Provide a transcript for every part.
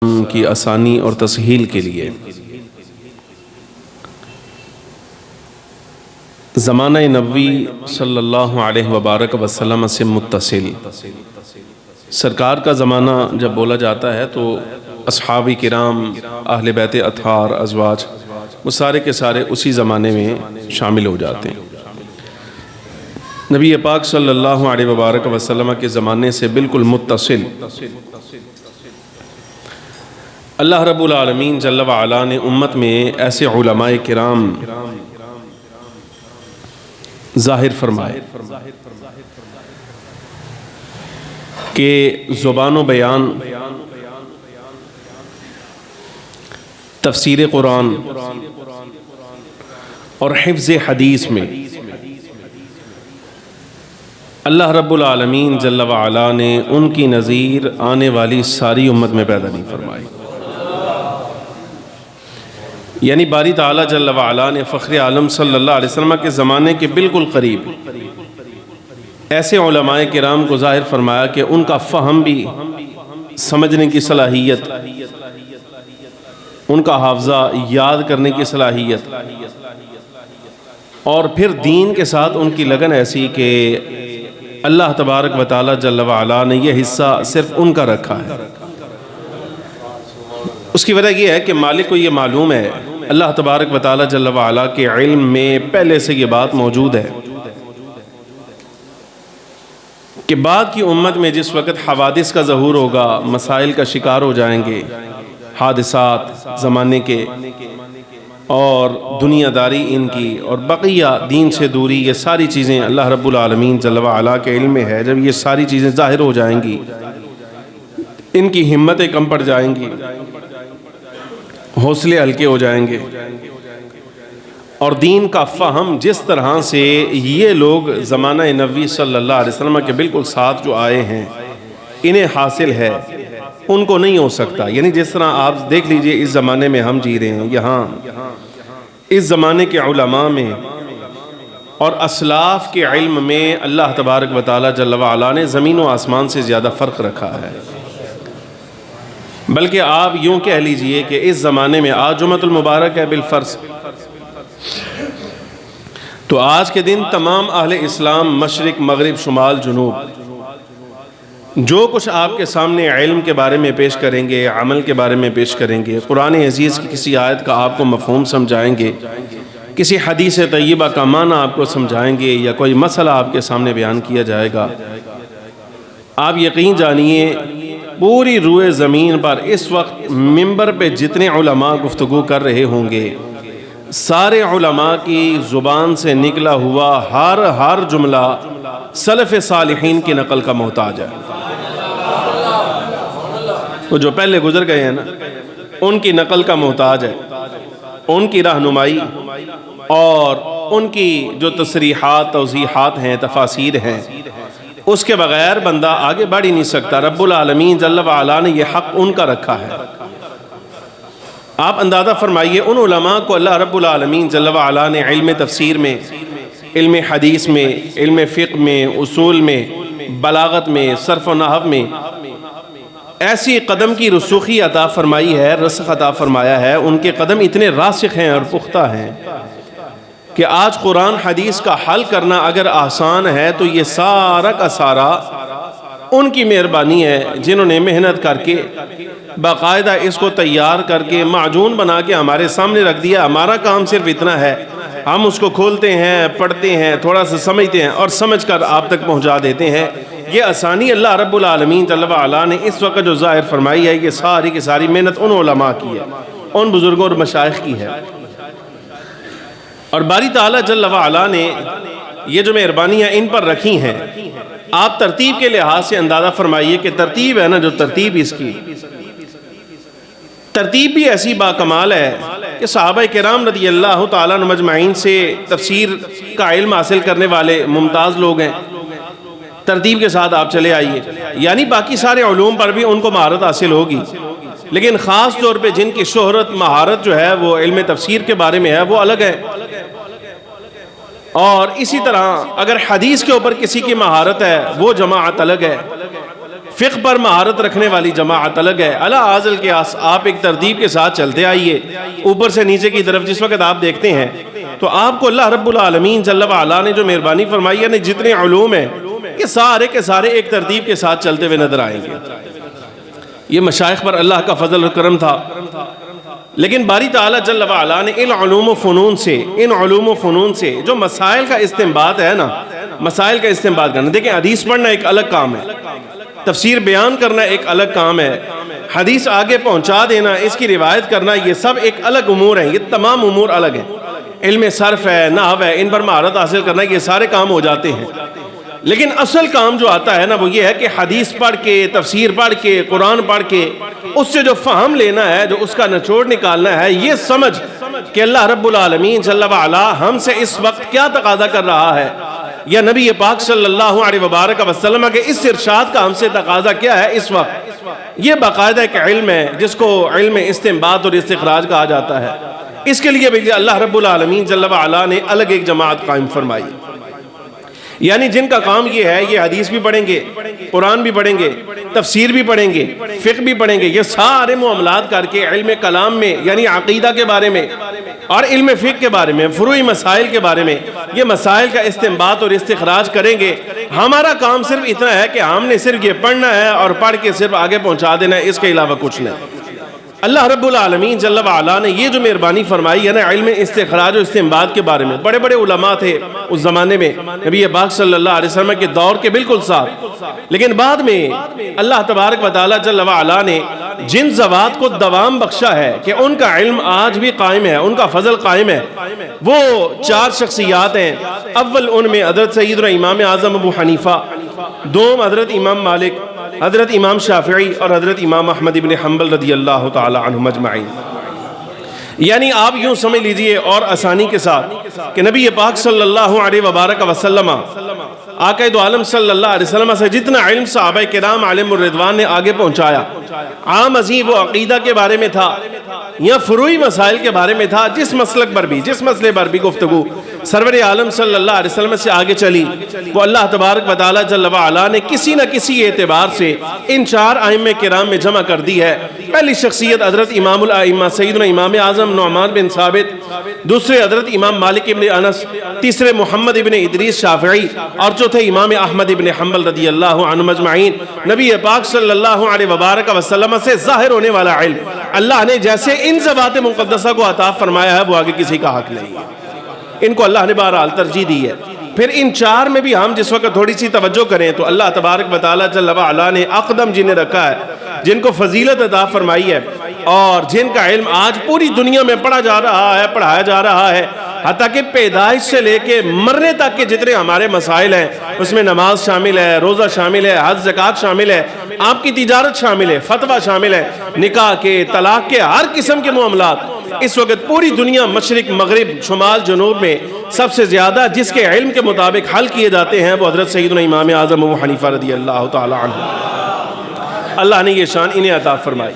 کی آسانی اور تسہیل کے لیے زمانہ نبوی صلی اللہ علیہ وبارک وسلم سے متصل سرکار کا زمانہ جب بولا جاتا ہے تو اصحاب کرام، اہل بیت اطہار، ازواج، وہ سارے کے سارے اسی زمانے میں شامل ہو جاتے ہیں۔ نبی پاک صلی اللہ علیہ وبارک وسلم کے زمانے سے بالکل متصل اللہ رب العالمین جل وعلا نے امت میں ایسے علماء کرام ظاہر فرمائے کہ زبان و بیان، تفسیر قرآن اور حفظ حدیث میں اللہ رب العالمین جل وعلا نے ان کی نظیر آنے والی ساری امت میں پیدا نہیں فرمائی۔ یعنی باری تعالیٰ جل وعلا نے فخر عالم صلی اللہ علیہ وسلم کے زمانے کے بالکل قریب ایسے علماء کرام کو ظاہر فرمایا کہ ان کا فہم بھی، سمجھنے کی صلاحیت، ان کا حافظہ، یاد کرنے کی صلاحیت، اور پھر دین کے ساتھ ان کی لگن ایسی کہ اللہ تبارک و تعالیٰ جل وعلا نے یہ حصہ صرف ان کا رکھا ہے۔ اس کی وجہ یہ ہے کہ مالک کو یہ معلوم ہے، اللہ تبارک و تعالیٰ جل وعلا کے علم میں پہلے سے یہ بات موجود ہے کہ بعد کی امت میں جس وقت حوادث کا ظہور ہوگا، مسائل کا شکار ہو جائیں گے، حادثات زمانے کے اور دنیا داری ان کی اور بقیہ دین سے دوری، یہ ساری چیزیں اللہ رب العالمین جل وعلا کے علم میں ہے۔ جب یہ ساری چیزیں ظاہر ہو جائیں گی، ان کی ہمتیں کم پڑ جائیں گی، حوصلے ہلکے ہو جائیں گے، اور دین کا فہم جس طرح سے یہ لوگ زمانہ نبوی صلی اللہ علیہ وسلم کے بالکل ساتھ جو آئے ہیں انہیں حاصل ہے، ان کو نہیں ہو سکتا۔ یعنی جس طرح آپ دیکھ لیجئے اس زمانے میں ہم جی رہے ہیں، یہاں اس زمانے کے علماء میں اور اسلاف کے علم میں اللہ تبارک و تعالی جل وعلا نے زمین و آسمان سے زیادہ فرق رکھا ہے۔ بلکہ آپ یوں کہہ لیجئے کہ اس زمانے میں آج جمعۃ المبارک ہے بالفرض، تو آج کے دن تمام اہل اسلام مشرق، مغرب، شمال، جنوب جو کچھ آپ کے سامنے علم کے بارے میں پیش کریں گے، عمل کے بارے میں پیش کریں گے، قرآن عزیز کی کسی آیت کا آپ کو مفہوم سمجھائیں گے، کسی حدیث طیبہ کا معنی آپ کو سمجھائیں گے، یا کوئی مسئلہ آپ کے سامنے بیان کیا جائے گا، آپ یقین جانیے پوری روئے زمین پر اس وقت منبر پہ جتنے علماء گفتگو کر رہے ہوں گے، سارے علماء کی زبان سے نکلا ہوا ہر جملہ سلف صالحین کی نقل کا محتاج ہے۔ وہ جو پہلے گزر گئے ہیں نا، ان کی نقل کا محتاج ہے، ان کی رہنمائی اور ان کی جو تصریحات، توضیحات ہیں، تفاسیر ہیں، اس کے بغیر بندہ آگے بڑھ ہی نہیں سکتا۔ رب العالمین جل وعلا نے یہ حق ان کا رکھا ہے۔ آپ اندازہ فرمائیے ان علماء کو اللہ رب العالمین جل وعلا نے علم تفسیر میں، علم حدیث میں، علم فقہ میں، اصول میں، بلاغت میں، صرف و نحو میں ایسی قدم کی رسوخی عطا فرمائی ہے، رسخ عطا فرمایا ہے، ان کے قدم اتنے راسخ ہیں اور پختہ ہیں کہ آج قرآن حدیث کا حل کرنا اگر آسان ہے تو یہ سارا کا سارا ان کی مہربانی ہے، جنہوں نے محنت کر کے باقاعدہ اس کو تیار کر کے معجون بنا کے ہمارے سامنے رکھ دیا۔ ہمارا کام صرف اتنا ہے، ہم اس کو کھولتے ہیں، پڑھتے ہیں، تھوڑا سا سمجھتے ہیں اور سمجھ کر آپ تک پہنچا دیتے ہیں۔ یہ آسانی اللہ رب العالمین جل وعلا نے اس وقت جو ظاہر فرمائی ہے، یہ ساری کی ساری محنت ان علماء کی ہے، ان بزرگوں اور مشائخ کی ہے۔ اور باری تعالیٰ جل وعلا نے یہ جو مہربانیاں ان پر رکھی ہیں، آپ ترتیب کے لحاظ سے اندازہ فرمائیے کہ ترتیب ہے نا، جو ترتیب اس کی ترتیب بھی ایسی باکمال ہے کہ صحابہ کرام رضی اللہ تعالیٰ عنہ مجمعین سے تفسیر کا علم حاصل کرنے والے ممتاز لوگ ہیں۔ ترتیب کے ساتھ آپ چلے آئیے، یعنی باقی سارے علوم پر بھی ان کو مہارت حاصل ہوگی، لیکن خاص طور پہ جن کی شہرت، مہارت جو ہے وہ علم تفسیر کے بارے میں ہے، وہ الگ ہے۔ اور اسی طرح اگر حدیث کے اوپر کسی کی مہارت ہے، وہ جماعت الگ ہے۔ فقہ پر مہارت رکھنے والی جماعت الگ ہے. اعلیٰ آزل کے آپ ایک ترتیب کے ساتھ چلتے آئیے اوپر سے نیچے کی طرف. جس وقت آپ دیکھتے ہیں تو آپ کو اللہ رب العالمین جل وعلا نے جو مہربانی فرمائی ہے جتنے علوم ہیں یہ سارے کے سارے ایک ترتیب کے ساتھ چلتے ہوئے نظر آئیں گے. یہ مشائخ پر اللہ کا فضل و کرم تھا. لیکن باری تعالیٰ جل وعلا نے ان علوم و فنون سے جو مسائل کا استنباط ہے نا، مسائل کا استنباط کرنا. دیکھیں حدیث پڑھنا ایک الگ کام ہے، تفسیر بیان کرنا ایک الگ کام ہے، حدیث آگے پہنچا دینا، اس کی روایت کرنا، یہ سب ایک الگ امور ہیں. یہ تمام امور الگ ہیں. علم صرف ہے، نحو ہے، ان پر مہارت حاصل کرنا، یہ سارے کام ہو جاتے ہیں. لیکن اصل کام جو آتا ہے نا وہ یہ ہے کہ حدیث پڑھ کے، تفسیر پڑھ کے، قرآن پڑھ کے اس سے جو فہم لینا ہے، جو اس کا نچوڑ نکالنا ہے، یہ سمجھ کہ اللہ رب العالمین جل وعلا ہم سے اس وقت کیا تقاضا کر رہا ہے، یا نبی پاک صلی اللہ علیہ وبارک وسلم کے اس ارشاد کا ہم سے تقاضا کیا ہے اس وقت. یہ باقاعدہ ایک علم ہے جس کو علم استنباط اور استخراج کہا جاتا ہے. اس کے لیے بھی اللہ رب العالمین جل وعلا نے الگ ایک جماعت قائم فرمائی. یعنی جن کا کام یہ ہے، یہ حدیث بھی پڑھیں گے، قرآن بھی پڑھیں گے، تفسیر بھی پڑھیں گے، فقہ بھی پڑھیں گے، یہ سارے معاملات کر کے علم کلام میں یعنی عقیدہ کے بارے میں اور علم فقہ کے بارے میں، فروعی مسائل کے بارے میں یہ مسائل کا استنباط اور استخراج کریں گے. ہمارا کام صرف اتنا ہے کہ ہم نے صرف یہ پڑھنا ہے اور پڑھ کے صرف آگے پہنچا دینا ہے، اس کے علاوہ کچھ نہیں. اللہ رب العالمین جل وعلا نے یہ جو مہربانی فرمائی ہے نا علم استخراج و استنباط کے بارے میں، بڑے بڑے علماء تھے اس زمانے میں نبی پاک صلی اللہ علیہ وسلم کے دور کے بالکل ساتھ. لیکن بعد میں اللہ تبارک و تعالی جل وعلا نے جن ذوات کو دوام بخشا ہے کہ ان کا علم آج بھی قائم ہے، ان کا فضل قائم ہے، وہ 4 شخصیات ہیں. اول ان میں حضرت سیدنا امام اعظم ابو حنیفہ، دوم حضرت امام مالک، حضرت امام شافعی اور حضرت امام احمد ابن حنبل رضی اللہ تعالی عنہم اجمعین. یعنی آپ یوں سمجھ لیجئے اور آسانی کے ساتھ کہ نبی پاک صلی اللہ علیہ وبارک وسلم، آقا دو عالم صلی اللہ علیہ وسلم سے جتنا علم صحابہ کرام علیہم الرضوان نے آگے پہنچایا، عام عظیم وہ عقیدہ کے بارے میں تھا یا فروعی مسائل کے بارے میں تھا، جس مسلک پر بھی، جس مسئلے پر بھی گفتگو سرور عالم صلی اللہ علیہ وسلم سے آگے چلی، وہ اللہ تبارک و تعالی جل وعلا نے کسی نہ کسی اعتبار سے ان 4 ائمہ کرام میں جمع کر دی ہے. پہلی شخصیت حضرت امام الائمہ سیدنا امام اعظم نعمان بن ثابت، دوسرے حضرت امام مالک ابن انس، تیسرے محمد ابن ادریس شافعی اور چوتھے امام احمد ابن حنبل رضی اللہ عنہم اجمعین. نبی پاک صلی اللہ علیہ وبارک وسلم سے ظاہر ہونے والا علم اللہ نے جیسے ان ذوات مقدسہ کو عطا فرمایا ہے وہ آگے کسی کا حق نہیں ہے. ان کو اللہ نے بہرحال ترجیح دی ہے. پھر ان 4 میں بھی ہم جس وقت تھوڑی سی توجہ کریں تو اللہ تبارک و تعالی جل وعلا نے اقدم جنہیں رکھا ہے، جن کو فضیلت عطا فرمائی ہے اور جن کا علم آج پوری دنیا میں پڑھا جا رہا ہے، پڑھایا جا رہا ہے، حتیٰ کہ پیدائش سے لے کے مرنے تک کے جتنے ہمارے مسائل ہیں اس میں نماز شامل ہے، روزہ شامل ہے، حج زکوٰۃ شامل ہے، آپ کی تجارت شامل ہے، فتویٰ شامل ہے، نکاح کے، طلاق کے، ہر قسم کے معاملات. اس وقت پوری دنیا مشرق مغرب شمال جنوب میں سب سے زیادہ جس کے علم کے مطابق حل کیے جاتے ہیں وہ حضرت سیدنا امام اعظم ابو حنیفہ رضی اللہ تعالی عنہ. اللہ نے یہ شان انہیں عطا فرمائی.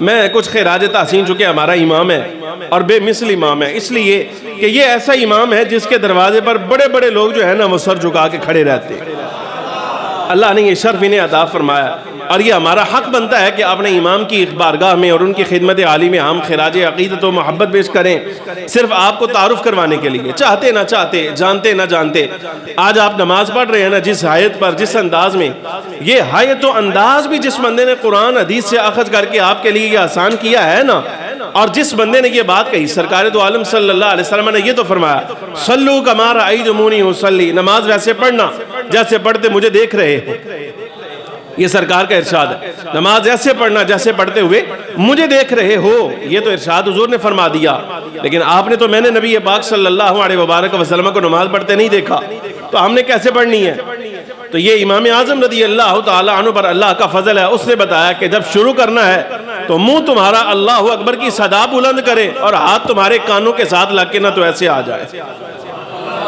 میں کچھ خراج تحسین چونکہ ہمارا امام ہے اور بے مثل امام ہے، اس لیے کہ یہ ایسا امام ہے جس کے دروازے پر بڑے بڑے لوگ جو ہے نا وہ سر جھکا کے کھڑے رہتے ہیں. اللہ نے یہ شرف انہیں عطا فرمایا اور یہ ہمارا حق بنتا ہے کہ اپنے امام کی بارگاہ میں اور ان کی خدمت عالی میں ہم خراج عقیدت و محبت پیش کریں، صرف آپ کو تعارف کروانے کے لیے، چاہتے نہ چاہتے، جانتے نہ جانتے. آج آپ نماز پڑھ رہے ہیں نا جس حیت پر، جس انداز میں، یہ حیت و انداز بھی جس بندے نے قرآن حدیث سے اخذ کر کے آپ کے لیے یہ آسان کیا ہے نا، اور جس بندے نے یہ بات کہی، سرکار دو عالم صلی اللہ علیہ وسلم نے یہ تو فرمایا صلو کما رأیتمونی اصلی، نماز ویسے پڑھنا جیسے پڑھتے مجھے دیکھ رہے ہو. یہ سرکار کا ارشاد ہے، نماز ایسے پڑھنا جیسے پڑھتے ہوئے مجھے دیکھ رہے ہو. یہ تو ارشاد حضور نے فرما دیا، لیکن آپ نے تو میں نے نبی پاک صلی اللہ علیہ وبارک وسلم کو نماز پڑھتے نہیں دیکھا، تو ہم نے کیسے پڑھنی ہے؟ تو یہ امام اعظم رضی اللہ تعالی عنہ پر اللہ کا فضل ہے. اس نے بتایا کہ جب شروع کرنا ہے تو منہ تمہارا اللہ اکبر کی صدا بلند کرے اور ہاتھ تمہارے کانوں کے ساتھ لگ کے نہ تو ایسے آ جائے.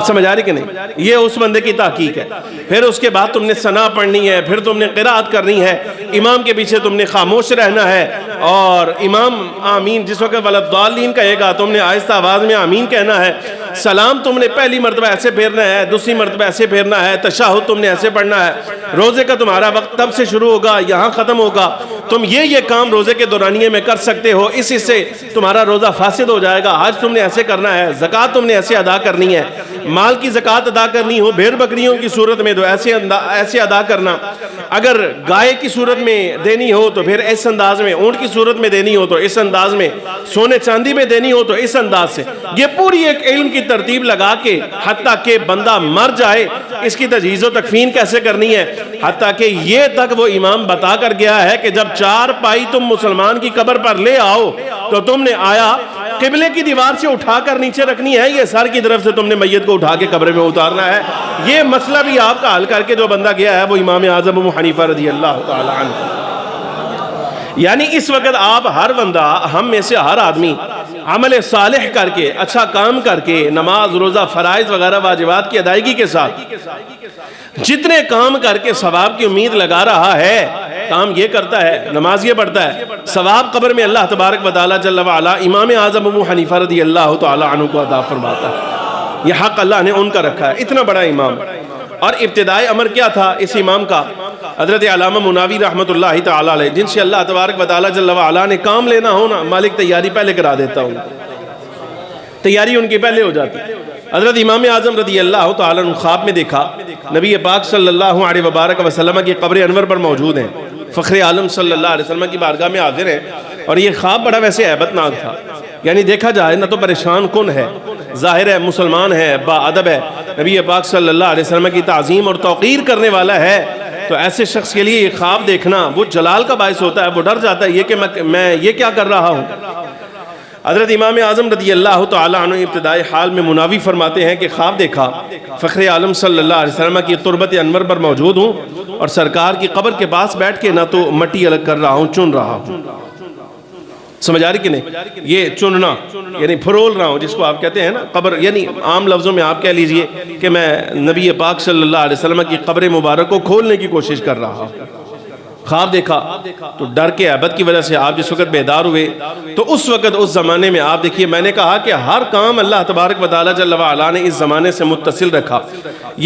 سمجھ آ رہی کہ نہیں؟ یہ اس بندے کی تحقیق ہے. پھر اس کے بعد تم نے ثنا پڑھنی ہے، پھر تم نے قرات کرنی ہے، امام کے پیچھے تم نے خاموش رہنا ہے، اور امام آمین جس وقت والضالین کہے گا تم نے آہستہ آواز میں آمین کہنا ہے، سلام تم نے پہلی مرتبہ ایسے پھیرنا ہے، دوسری مرتبہ ایسے پھیرنا ہے، تشہد تم نے ایسے پڑھنا ہے، روزے کا تمہارا وقت تب سے شروع ہوگا یہاں ختم ہوگا، تم یہ کام روزے کے دورانیے میں کر سکتے ہو، اس سے تمہارا روزہ فاسد ہو جائے گا، حج تم نے ایسے کرنا ہے، زکوٰۃ تم نے ایسے ادا کرنی ہے، مال کی زکوٰۃ ادا کرنی ہو بھیڑ بکریوں کی صورت میں تو ایسے ادا کرنا، اگر گائے کی صورت میں دینی ہو تو پھر اس انداز میں، اونٹ کی صورت میں دینی ہو تو اس انداز میں، سونے چاندی میں دینی ہو تو اس انداز سے، یہ پوری ایک علم کی ترتیب لگا کے حتیٰ کہ بندہ مر جائے اس کی تجہیز و تکفین کیسے کرنی ہے، حتیٰ کہ یہ تک وہ امام بتا کر گیا ہے کہ جب 4 پائی تم مسلمان کی قبر پر لے آؤ تو تم نے آیا قبلے کی دیوار سے اٹھا کر نیچے رکھنی ہے، یہ سر کی طرف سے تم نے میت کو اٹھا کے قبر میں اتارنا ہے۔ یہ مسئلہ بھی آپ کا حل کر کے جو بندہ گیا ہے وہ امام اعظم ابو حنیفہ رضی اللہ تعالی عنہ۔ یعنی اس وقت آپ ہر بندہ، ہم میں سے ہر آدمی عمل صالح کر کے، اچھا کام کر کے، نماز روزہ فرائض وغیرہ واجبات کی ادائیگی کے ساتھ جتنے کام کر کے ثواب کی امید لگا رہا ہے، کام یہ کرتا ہے، نماز یہ پڑھتا ہے، ثواب قبر میں اللہ تبارک و تعالی جل وعلا امام اعظم ابو حنیفہ رضی اللہ تعالی عنہ کو عطا فرماتا ہے۔ یہ حق اللہ نے ان کا رکھا ہے، اتنا بڑا امام۔ اور ابتدائی امر کیا تھا اس امام کا؟ حضرت علامہ مناوی رحمۃ اللہ تعالی علیہ، جن سے اللہ تبارک و تعالی جل وعلا نے کام لینا ہو نا، مالک تیاری پہلے کرا دیتا ہوں، تیاری ان کی پہلے ہو جاتی۔ حضرت امام اعظم رضی اللہ تعالی عنہ خواب میں دیکھا نبی پاک صلی اللہ علیہ وبارک وسلم کی قبر انور پر موجود ہیں، فخر عالم صلی اللہ علیہ وسلم کی بارگاہ میں حاضر ہیں، اور یہ خواب بڑا ویسے ہیبت ناک تھا، یعنی دیکھا جائے نہ تو پریشان کن ہے، ظاہر ہے مسلمان ہے، با ادب ہے، نبی پاک صلی اللہ علیہ وسلم کی تعظیم اور توقیر کرنے والا ہے، تو ایسے شخص کے لیے یہ خواب دیکھنا وہ جلال کا باعث ہوتا ہے، وہ ڈر جاتا ہے یہ کہ میں یہ کیا کر رہا ہوں۔ حضرت امام اعظم رضی اللہ تعالی عنہ ابتدائی حال میں مناوی فرماتے ہیں کہ خواب دیکھا فخر عالم صلی اللہ علیہ وسلم کی تربت انور پر موجود ہوں اور سرکار کی قبر کے پاس بیٹھ کے نہ تو مٹی الگ کر رہا ہوں، چن رہا ہوں۔ سمجھ آ رہی کہ نہیں؟ یہ چننا یعنی پھرول رہا ہوں، جس کو آپ کہتے ہیں نا قبر، یعنی عام لفظوں میں آپ کہہ لیجئے کہ میں نبی پاک صلی اللہ علیہ وسلم کی قبر مبارک کو کھولنے کی کوشش کر رہا ہوں۔ خواب دیکھا تو ڈر کے ہیبت کی وجہ سے آپ جس وقت بیدار ہوئے تو اس وقت اس زمانے میں آپ دیکھیے، میں نے کہا کہ ہر کام اللہ تبارک و تعالی جل وعلا نے اس زمانے سے متصل رکھا،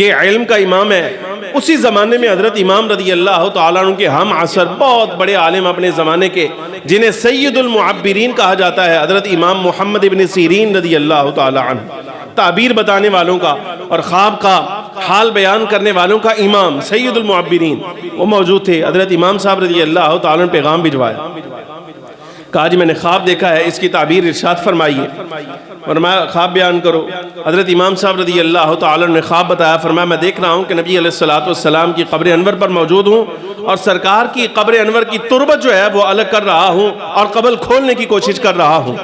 یہ علم کا امام ہے۔ اسی زمانے میں حضرت امام رضی اللہ تعالیٰ عنہ کے ہم عصر بہت بڑے عالم اپنے زمانے کے، جنہیں سید المعبرین کہا جاتا ہے، حضرت امام محمد ابن سیرین رضی اللہ تعالیٰ عنہ، تعبیر بتانے والوں کا اور خواب کا حال بیان کرنے والوں کا امام سید المعبرین، وہ موجود تھے۔ حضرت امام صاحب رضی اللہ تعالیٰ نے پیغام بھجوایا، کہا جی میں نے خواب دیکھا ہے، اس کی تعبیر ارشاد فرمائیے۔ فرمایا خواب بیان کرو۔ حضرت امام صاحب رضی اللہ تعالیٰ نے خواب بتایا، فرمایا میں دیکھ رہا ہوں کہ نبی علیہ السلام کی قبر انور پر موجود ہوں اور سرکار کی قبر انور کی تربت جو ہے وہ الگ کر رہا ہوں اور قبر کھولنے کی کوشش کر رہا ہوں۔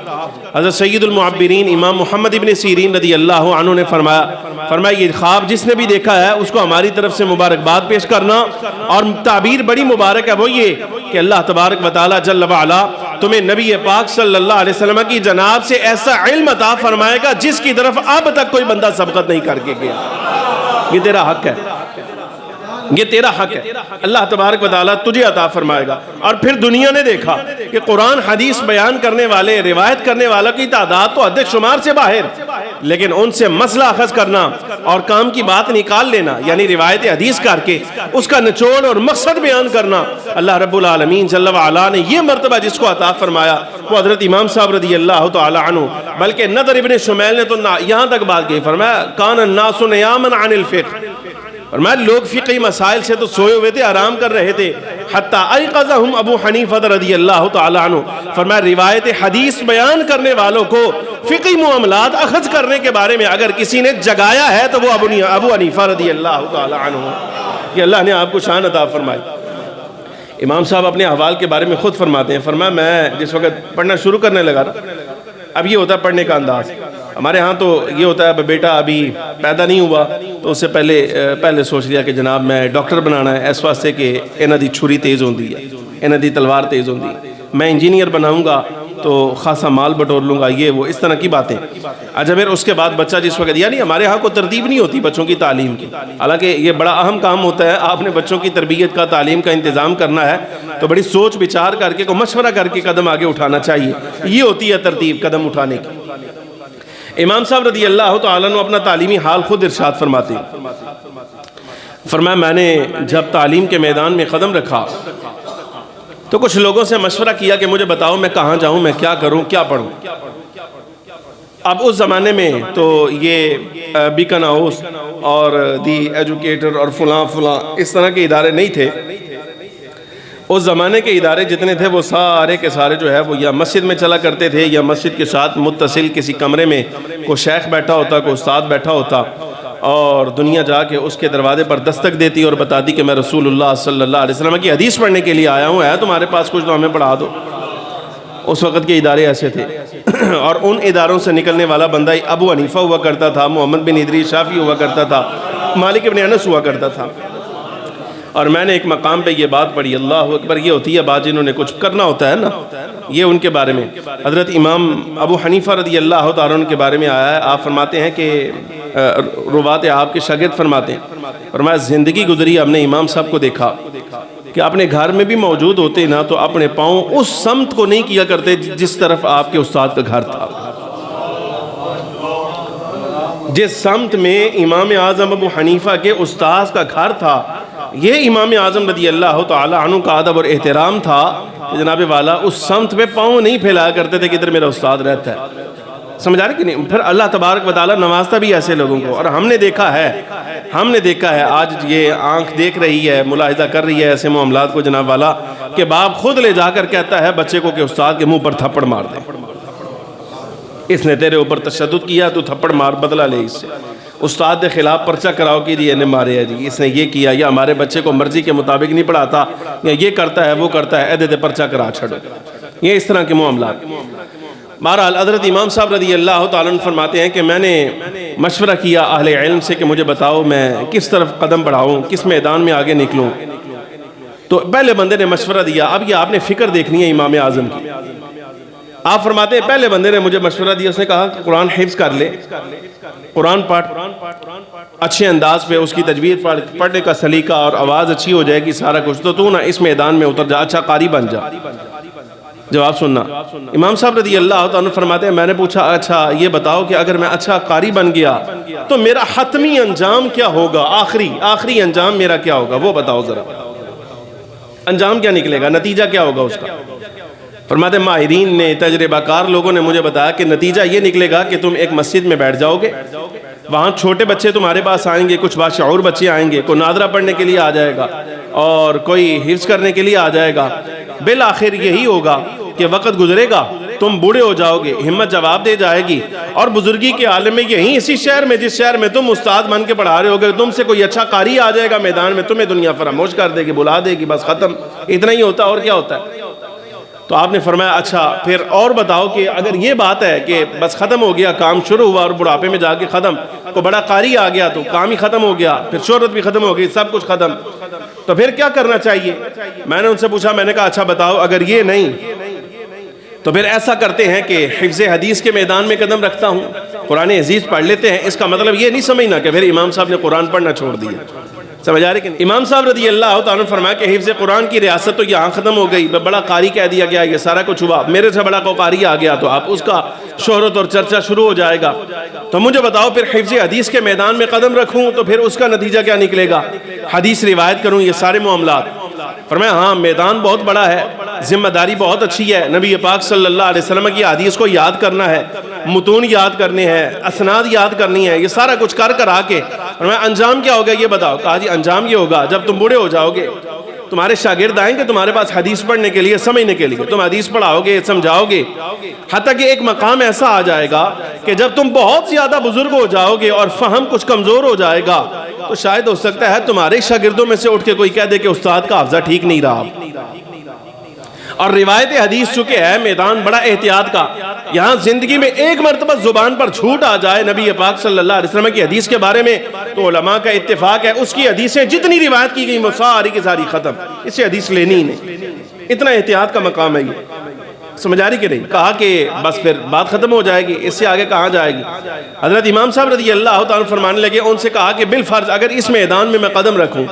حضرت سید المعبرین امام محمد ابن سیرین رضی اللہ عنہ نے فرمایا یہ خواب جس نے بھی دیکھا ہے اس کو ہماری طرف سے مبارکباد پیش کرنا، اور تعبیر بڑی مبارک ہے، وہ یہ کہ اللہ تبارک و تعالی جل وعلا تمہیں نبی پاک صلی اللہ علیہ وسلم کی جناب سے ایسا علم عطا فرمائے گا جس کی طرف اب تک کوئی بندہ سبقت نہیں کر کے گیا۔ یہ تیرا حق ہے، یہ تیرا حق ہے، اللہ تبارک و تعالیٰ تجھے عطا فرمائے گا۔ اور پھر دنیا نے دیکھا کہ قرآن حدیث بیان کرنے والے، روایت کرنے والا کی تعداد تو عدد شمار سے باہر، لیکن ان سے مسئلہ اخذ کرنا اور کام کی بات نکال لینا، یعنی روایت حدیث کر کے اس کا نچوڑ اور مقصد بیان کرنا، اللہ رب العالمین جل وعلا نے یہ مرتبہ جس کو عطا فرمایا وہ حضرت امام صاحب رضی اللہ تعالی عنہ۔ بلکہ نضر ابن شمیل نے تو یہاں تک بات کی، فرمایا کان الناس نیاما عن الفقہ، فرمایا لوگ فقہی مسائل سے تو سوئے ہوئے تھے، آرام کر رہے تھے، حتی ایقظہم ابو حنیفہ رضی اللہ تعالی عنہ، فرمایا روایت حدیث بیان کرنے والوں کو فقہی معاملات اخذ کرنے کے بارے میں اگر کسی نے جگایا ہے تو وہ ابو حنیفہ رضی اللہ تعالی عنہ، کہ اللہ نے آپ کو شان عطا فرمائی۔ امام صاحب اپنے احوال کے بارے میں خود فرماتے ہیں، فرمایا میں جس وقت پڑھنا شروع کرنے لگا نا، اب یہ ہوتا ہے پڑھنے کا انداز، ہمارے ہاں تو یہ ہوتا ہے بیٹا ابھی پیدا نہیں ہوا تو اس سے پہلے سوچ لیا کہ جناب میں ڈاکٹر بنانا ہے، اس واسطے کہ انہاں دی چھری تیز ہوندی ہے، انہاں دی تلوار تیز ہوندی ہے، میں انجینئر بناؤں گا تو خاصا مال بٹور لوں گا، یہ وہ اس طرح کی باتیں۔ اچھا پھر اس کے بعد بچہ جس وقت، یعنی ہمارے ہاں کو ترتیب نہیں ہوتی بچوں کی تعلیم کی، حالانکہ یہ بڑا اہم کام ہوتا ہے، آپ نے بچوں کی تربیت کا، تعلیم کا انتظام کرنا ہے تو بڑی سوچ بچار کر کے، کو مشورہ کر کے قدم آگے اٹھانا چاہیے، یہ ہوتی ہے ترتیب قدم اٹھانے کی۔ امام صاحب رضی اللہ تعالیٰ عنہ اپنا تعلیمی حال خود ارشاد فرماتے ہیں، فرمایا میں نے جب تعلیم کے میدان میں قدم رکھا تو کچھ لوگوں سے مشورہ کیا کہ مجھے بتاؤ میں کہاں جاؤں، میں کیا کروں، کیا پڑھوں۔ اب اس زمانے میں تو یہ بیکن ہاؤس اور دی ایجوکیٹر اور فلاں فلاں اس طرح کے ادارے نہیں تھے۔ اس زمانے کے ادارے جتنے تھے وہ سارے کے سارے جو ہے وہ یا مسجد میں چلا کرتے تھے یا مسجد کے ساتھ متصل کسی کمرے میں کوئی شیخ بیٹھا ہوتا، کوئی استاد بیٹھا ہوتا، اور دنیا جا کے اس کے دروازے پر دستک دیتی اور بتاتی کہ میں رسول اللہ صلی اللہ علیہ وسلم کی حدیث پڑھنے کے لیے آیا ہوں، ہے تمہارے پاس کچھ تو ہمیں پڑھا دو۔ اس وقت کے ادارے ایسے تھے، اور ان اداروں سے نکلنے والا بندہ ابو حنیفہ ہوا کرتا تھا، محمد بن ادریس شافعی ہوا کرتا تھا، مالک بن انس ہوا کرتا تھا۔ اور میں نے ایک مقام پہ یہ بات پڑھی، اللہ اکبر، یہ ہوتی ہے بات جنہوں نے کچھ کرنا ہوتا ہے نا، یہ ان کے بارے میں حضرت امام ابو حنیفہ رضی اللہ تعالیٰ عنہ کے بارے میں آیا ہے۔ آپ فرماتے ہیں کہ روات آپ کے شاگرد فرماتے ہیں، فرمایا زندگی گزری، ہم نے امام صاحب کو دیکھا کہ اپنے گھر میں بھی موجود ہوتے نا تو اپنے پاؤں اس سمت کو نہیں کیا کرتے جس طرف آپ کے استاد کا گھر تھا۔ جس سمت میں امام اعظم ابو حنیفہ کے استاد کا گھر تھا، یہ امام اعظم رضی اللہ تعالی عنہ کا ادب اور احترام تھا کہ جناب والا اس سمت پہ پاؤں نہیں پھیلایا کرتے تھے کہ ادھر میرا استاد رہتا ہے۔ سمجھا رہے کہ نہیں؟ پھر اللہ تبارک و تعالیٰ نوازتا بھی ایسے لوگوں کو، اور ہم نے دیکھا ہے آج یہ آنکھ دیکھ رہی ہے، ملاحظہ کر رہی ہے ایسے معاملات کو جناب والا، کہ باپ خود لے جا کر کہتا ہے بچے کو کہ استاد کے منہ پر تھپڑ مار دے، اس نے تیرے اوپر تشدد کیا، تو تھپڑ مار، بدلہ لے اس سے۔ استاد کے خلاف پرچہ کراؤ کہ یہ نے مارے ہے جی، اس نے یہ کیا، یا ہمارے بچے کو مرضی کے مطابق نہیں پڑھاتا، یا یہ کرتا ہے وہ کرتا ہے، دے پرچہ کرا چھڑو۔ یہ اس طرح کے معاملات۔ بہرحال حضرت امام صاحب رضی اللہ تعالیٰ عنہ فرماتے ہیں کہ میں نے مشورہ کیا اہل علم سے کہ مجھے بتاؤ میں کس طرف قدم بڑھاؤں، کس میدان میں آگے نکلوں۔ تو پہلے بندے نے مشورہ دیا، اب یہ آپ نے فکر دیکھنی ہے امام اعظم کی۔ آپ فرماتے ہیں پہلے بندے نے مجھے مشورہ دیا، اس نے کہا کہ قرآن حفظ کر لے، قرآن پڑھ، اچھے انداز پہ اس کی تجوید پڑھنے کا سلیقہ اور آواز اچھی ہو جائے گی، سارا کچھ، تو نا اس میدان میں اتر جا، اچھا قاری بن جا۔ جواب سننا، امام صاحب رضی اللہ عنہ فرماتے ہیں میں نے پوچھا اچھا یہ بتاؤ کہ اگر میں اچھا قاری بن گیا تو میرا حتمی انجام کیا ہوگا، آخری انجام میرا کیا ہوگا، وہ بتاؤ ذرا، انجام کیا نکلے گا، نتیجہ کیا ہوگا اس کا۔ فرماتے ہیں ماہرین نے، تجربہ کار لوگوں نے مجھے بتایا کہ نتیجہ یہ نکلے گا کہ تم ایک مسجد میں بیٹھ جاؤ گے، وہاں چھوٹے بچے تمہارے پاس آئیں گے، کچھ باشعور بچے آئیں گے، کوئی نادرہ پڑھنے کے لیے آ جائے گا اور کوئی حفظ کرنے کے لیے آ جائے گا، بالآخر یہی ہوگا کہ وقت گزرے گا، تم بوڑھے ہو جاؤ گے، ہمت جواب دے جائے گی، اور بزرگی کے عالم میں یہیں اسی شہر میں، جس شہر میں تم استاد بن کے پڑھا رہے ہوگے، تم سے کوئی اچھا قاری آ جائے گا میدان میں، تمہیں دنیا فراموش کر دے گی، بلا دے گی، بس ختم، اتنا ہی ہوتا ہے، اور کیا ہوتا ہے۔ تو آپ نے فرمایا اچھا پھر اور بتاؤ کہ اگر یہ بات ہے کہ بس ختم ہو گیا، کام شروع ہوا اور بڑھاپے میں جا کے ختم، کو بڑا قاری آ گیا تو کام ہی ختم ہو گیا، پھر شہرت بھی ختم ہو گئی، سب کچھ ختم، تو پھر کیا کرنا چاہیے؟ میں نے ان سے پوچھا، میں نے کہا اچھا بتاؤ اگر یہ نہیں تو پھر ایسا کرتے ہیں کہ حفظ حدیث کے میدان میں قدم رکھتا ہوں، قرآن عزیز پڑھ لیتے ہیں۔ اس کا مطلب یہ نہیں سمجھنا کہ پھر امام صاحب نے قرآن پڑھنا چھوڑ دیا، سمجھ آ رہے کہ امام صاحب رضی اللہ تعالیٰ فرمایا کہ حفظ قرآن کی ریاست تو یہاں ختم ہو گئی، بڑا قاری کہہ دیا گیا، یہ سارا کچھ ہوا، میرے سے بڑا کوئی قاری آ گیا تو آپ اس کا شہرت اور چرچا شروع ہو جائے گا، تو مجھے بتاؤ پھر حفظ حدیث کے میدان میں قدم رکھوں تو پھر اس کا نتیجہ کیا نکلے گا، حدیث روایت کروں، یہ سارے معاملات۔ فرمایا ہاں میدان بہت بڑا ہے، ذمہ داری بہت اچھی ہے، نبی پاک صلی اللہ علیہ وسلم کی حدیث کو یاد کرنا ہے، متون یاد کرنے ہیں، اسناد یاد کرنی ہے، یہ سارا کچھ کر آ کے فرمایا انجام کیا ہوگا یہ بتاؤ۔ کہا جی انجام یہ ہوگا جب تم بوڑھے ہو جاؤ گے، تمہارے شاگرد آئیں گے تمہارے پاس حدیث پڑھنے کے لیے، سمجھنے کے لیے، تم حدیث پڑھاؤ گے، سمجھاؤ گے، حتیٰ کہ ایک مقام ایسا آ جائے گا کہ جب تم بہت زیادہ بزرگ ہو جاؤ گے اور فہم کچھ کمزور ہو جائے گا تو شاید ہو سکتا ہے تمہارے شاگردوں میں سے اٹھ کے کوئی کہہ دے کہ استاد کا حافظہ ٹھیک نہیں رہا۔ اور روایت حدیث چکے ہے میدان بڑا احتیاط کا، یہاں زندگی میں ایک مرتبہ زبان پر جھوٹ آ جائے نبی پاک صلی اللہ علیہ وسلم کی حدیث کے بارے میں تو علماء کا اتفاق ہے اس کی حدیثیں جتنی روایت کی گئی وہ ساری کی ساری ختم، اس سے حدیث لینی ہی نہیں، اتنا احتیاط کا مقام ہے یہ۔ سمجھ آ رہی کہ نہیں؟ کہا کہ بس پھر بات ختم ہو جائے گی، اس سے آگے کہاں جائے گی؟ حضرت امام صاحب رضی اللہ تعالیٰ فرمانے لگے، ان سے کہا کہ بالفرض اگر اس میدان میں قدم رکھوں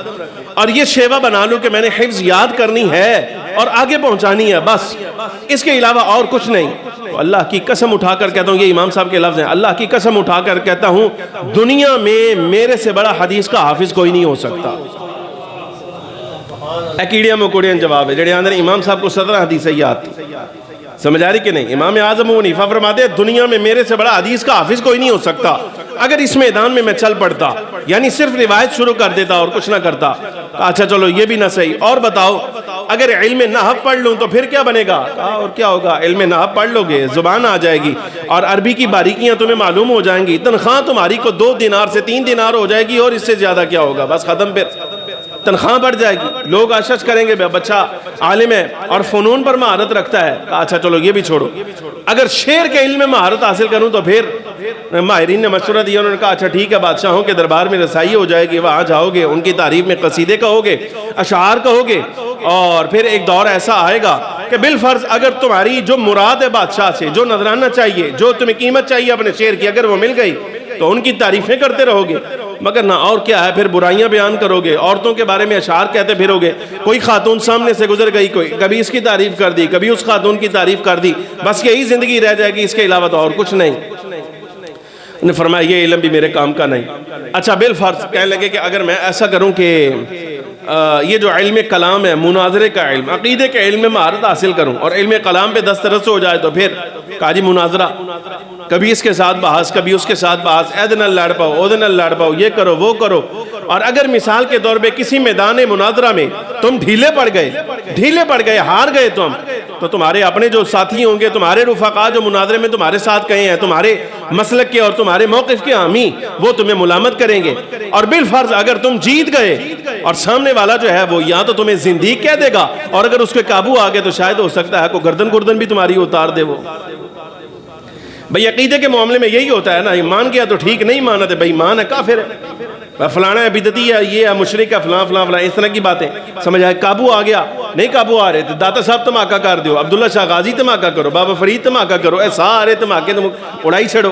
اور یہ شیوہ بنا لوں کہ میں نے حفظ یاد کرنی ہے اور آگے پہنچانی ہے، بس اس کے علاوہ اور کچھ نہیں، تو اللہ کی قسم اٹھا کر کہتا ہوں، یہ امام صاحب کے لفظ ہیں، اللہ کی قسم اٹھا کر کہتا ہوں دنیا میں میرے سے بڑا حدیث کا حافظ کوئی نہیں ہو سکتا۔ ایکیڈیا مکوڑین جواب ہے، جڑے اندر امام صاحب کو 17 حدیث یاد تھی، سمجھ آ رہی کہ نہیں؟ امام اعظم ابو حنیفہ فرماتے ہیں دنیا میں میرے سے بڑا حدیث کا حافظ کوئی نہیں ہو سکتا۔ اگر اس میدان میں میں چل پڑتا، یعنی صرف روایت شروع کر دیتا اور کچھ نہ کرتا، اچھا چلو یہ بھی نہ صحیح، اور بتاؤ اگر علم نحو پڑھ لوں تو پھر کیا بنے گا؟ اور کیا ہوگا؟ علم نحو پڑھ لو گے، زبان آ جائے گی اور عربی کی باریکیاں تمہیں معلوم ہو جائیں گی، تنخواہ تمہاری کو 2 دینار سے 3 دینار ہو جائے گی، اور اس سے زیادہ کیا ہوگا؟ بس ختم، پھر تنخواہ بڑھ جائے گی، لوگ آشش کریں گے بچہ عالم ہے اور فنون پر مہارت رکھتا ہے، اچھا چلو یہ بھی چھوڑو، اگر شعر کے علم میں مہارت حاصل کروں تو پھر ماہرین نے مشورہ دیا، انہوں نے کہا اچھا ٹھیک ہے، بادشاہوں کے دربار میں رسائی ہو جائے گی، وہاں جاؤ گے، ان کی تعریف میں قصیدے کہو گے، اشعار کہو گے، اور پھر ایک دور ایسا آئے گا کہ بالفرض اگر تمہاری جو مراد ہے بادشاہ سے، جو نذرانہ چاہیے، جو تمہیں قیمت چاہیے اپنے شعر کی، اگر وہ مل گئی تو ان کی تعریفیں کرتے رہو گے، مگر نہ اور کیا ہے، پھر برائیاں بیان کرو گے، عورتوں کے بارے میں اشعار کہتے پھرو گے، کوئی خاتون سامنے سے گزر گئی، کوئی کبھی اس کی تعریف کر دی، کبھی اس خاتون کی تعریف کر دی، بس یہی زندگی رہ جائے گی، اس کے علاوہ تو اور کچھ نہیں۔ نے فرمایا یہ علم بھی میرے کام کا نہیں۔ اچھا بالفرض کہنے لگے کہ اگر میں ایسا کروں کہ یہ جو علم کلام ہے، مناظرے کا علم، عقیدے کے علم میں مہارت حاصل کروں اور علم کلام پہ دسترس ہو جائے تو پھر کہا جی مناظرہ، کبھی اس کے ساتھ بحث، کبھی اس کے ساتھ بحث، اے دن لڑ پاؤ، او دن لڑ پاؤ، یہ کرو وہ کرو، اور اگر مثال کے طور پہ کسی میدان مناظرہ میں تم ڈھیلے پڑ گئے، ہار گئے تم، تو تمہارے اپنے جو ساتھی ہوں گے، تمہارے رفقا جو مناظرے میں تمہارے ساتھ کہیں ہیں، تمہارے مسلک کے اور تمہارے موقف کے حامی، وہ تمہیں ملامت کریں گے، اور بالفرض اگر تم جیت گئے اور سامنے والا جو ہے وہ یا تو تمہیں زندیق کہہ دے گا، اور اگر اس کے قابو آ گئے تو شاید ہو سکتا ہے کوئی گردن بھی تمہاری اتار دے۔ وہ بھئی عقیدے کے معاملے میں یہی ہوتا ہے نا، مان گیا تو ٹھیک، نہیں مانا تو بھئی مان ہے، کافر ہے، فلانا ہے، بدعتی ہے، یہ ہے، مشرک ہے، فلاں فلاں فلاں، اس طرح کی باتیں سمجھ آئے۔ قابو آ گیا، نہیں قابو آ رہے تو داتا صاحب دھماکہ کر دیو، عبداللہ شاہ غازی دھماکہ کرو، بابا فرید دھماکہ کرو، اے سارے دھماکے اڑائی چھڑو۔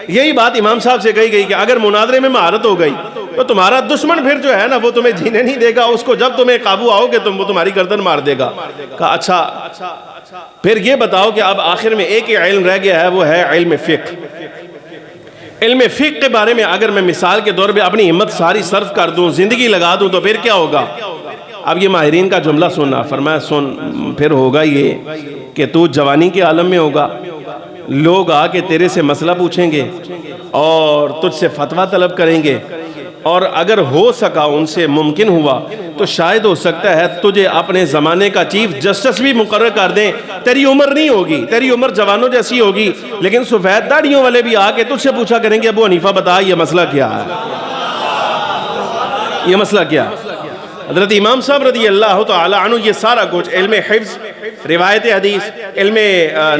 یہی بات امام صاحب سے کہی گئی کہ اگر مناظرے میں مہارت ہو گئی تو تمہارا دشمن پھر جو ہے نا وہ تمہیں جینے نہیں دے گا، اس کو جب تمہیں قابو آؤ گے وہ تمہاری گردن مار دے گا۔ کہا اچھا پھر یہ بتاؤ کہ اب آخر میں ایک ہی علم رہ گیا ہے، وہ ہے علم فقہ۔ علم فقہ کے بارے میں اگر میں مثال کے طور پہ اپنی ہمت ساری صرف کر دوں، زندگی لگا دوں، تو پھر کیا ہوگا؟ اب یہ ماہرین کا جملہ سننا، فرمایا سن، پھر ہوگا یہ کہ تو جوانی کے عالم میں ہوگا، لوگ آ کے تیرے سے مسئلہ پوچھیں گے اور تجھ سے فتویٰ طلب کریں گے، اور اگر ہو سکا ان سے ممکن ہوا تو شاید ہو سکتا ہے تجھے اپنے زمانے کا چیف جسٹس بھی مقرر کر دیں، تیری عمر نہیں ہوگی، تیری عمر جوانوں جیسی ہوگی، لیکن سفید داڑھیوں والے بھی آ کے تجھ سے پوچھا کریں گے ابو حنیفہ بتا یہ مسئلہ کیا ہے، یہ مسئلہ کیا ہے۔ حضرت امام صاحب رضی اللہ تعالی عنہ یہ سارا کچھ علم حفظ، روایت حدیث، علم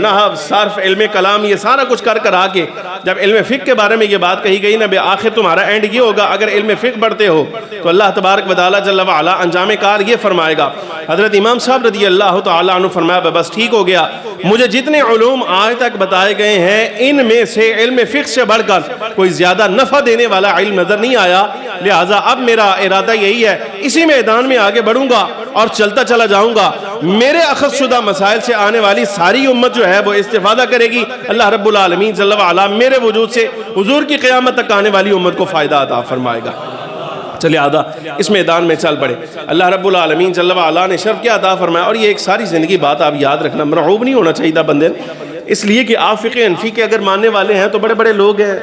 نحو، صرف، علم کلام، یہ سارا کچھ کر آ کے جب علم فقہ کے بارے میں یہ بات کہی گئی نا، بے آخر تمہارا اینڈ یہ ہوگا اگر علم فقہ پڑھتے ہو تو اللہ تبارک و تعالی جل وعلا انجام کار یہ فرمائے گا۔ حضرت امام صاحب رضی اللہ تعالی عنہ فرمایا بس ٹھیک ہو گیا، مجھے جتنے علوم آج تک بتائے گئے ہیں ان میں سے علم فقہ سے بڑھ کر کوئی زیادہ نفع دینے والا علم نظر نہیں آیا، لہٰذا اب میرا ارادہ یہی ہے اسی میدان میں آگے بڑھوں گا اور چلتا چلا جاؤں گا، میرے اخذ شدہ مسائل سے آنے والی ساری امت جو ہے وہ استفادہ کرے گی، اللہ رب العالمین جل وعلا میرے وجود سے حضور کی قیامت تک آنے والی امت کو فائدہ عطا فرمائے گا۔ چلے آدھا اس میدان میں چل پڑے، اللہ رب العالمین جل وعلا نے شرف کیا عطا فرمایا، اور یہ ایک ساری زندگی بات آپ یاد رکھنا، مرعوب نہیں ہونا چاہیے بندے، اس لیے کہ آپ فقہ حنفی کے اگر ماننے والے ہیں تو بڑے بڑے لوگ ہیں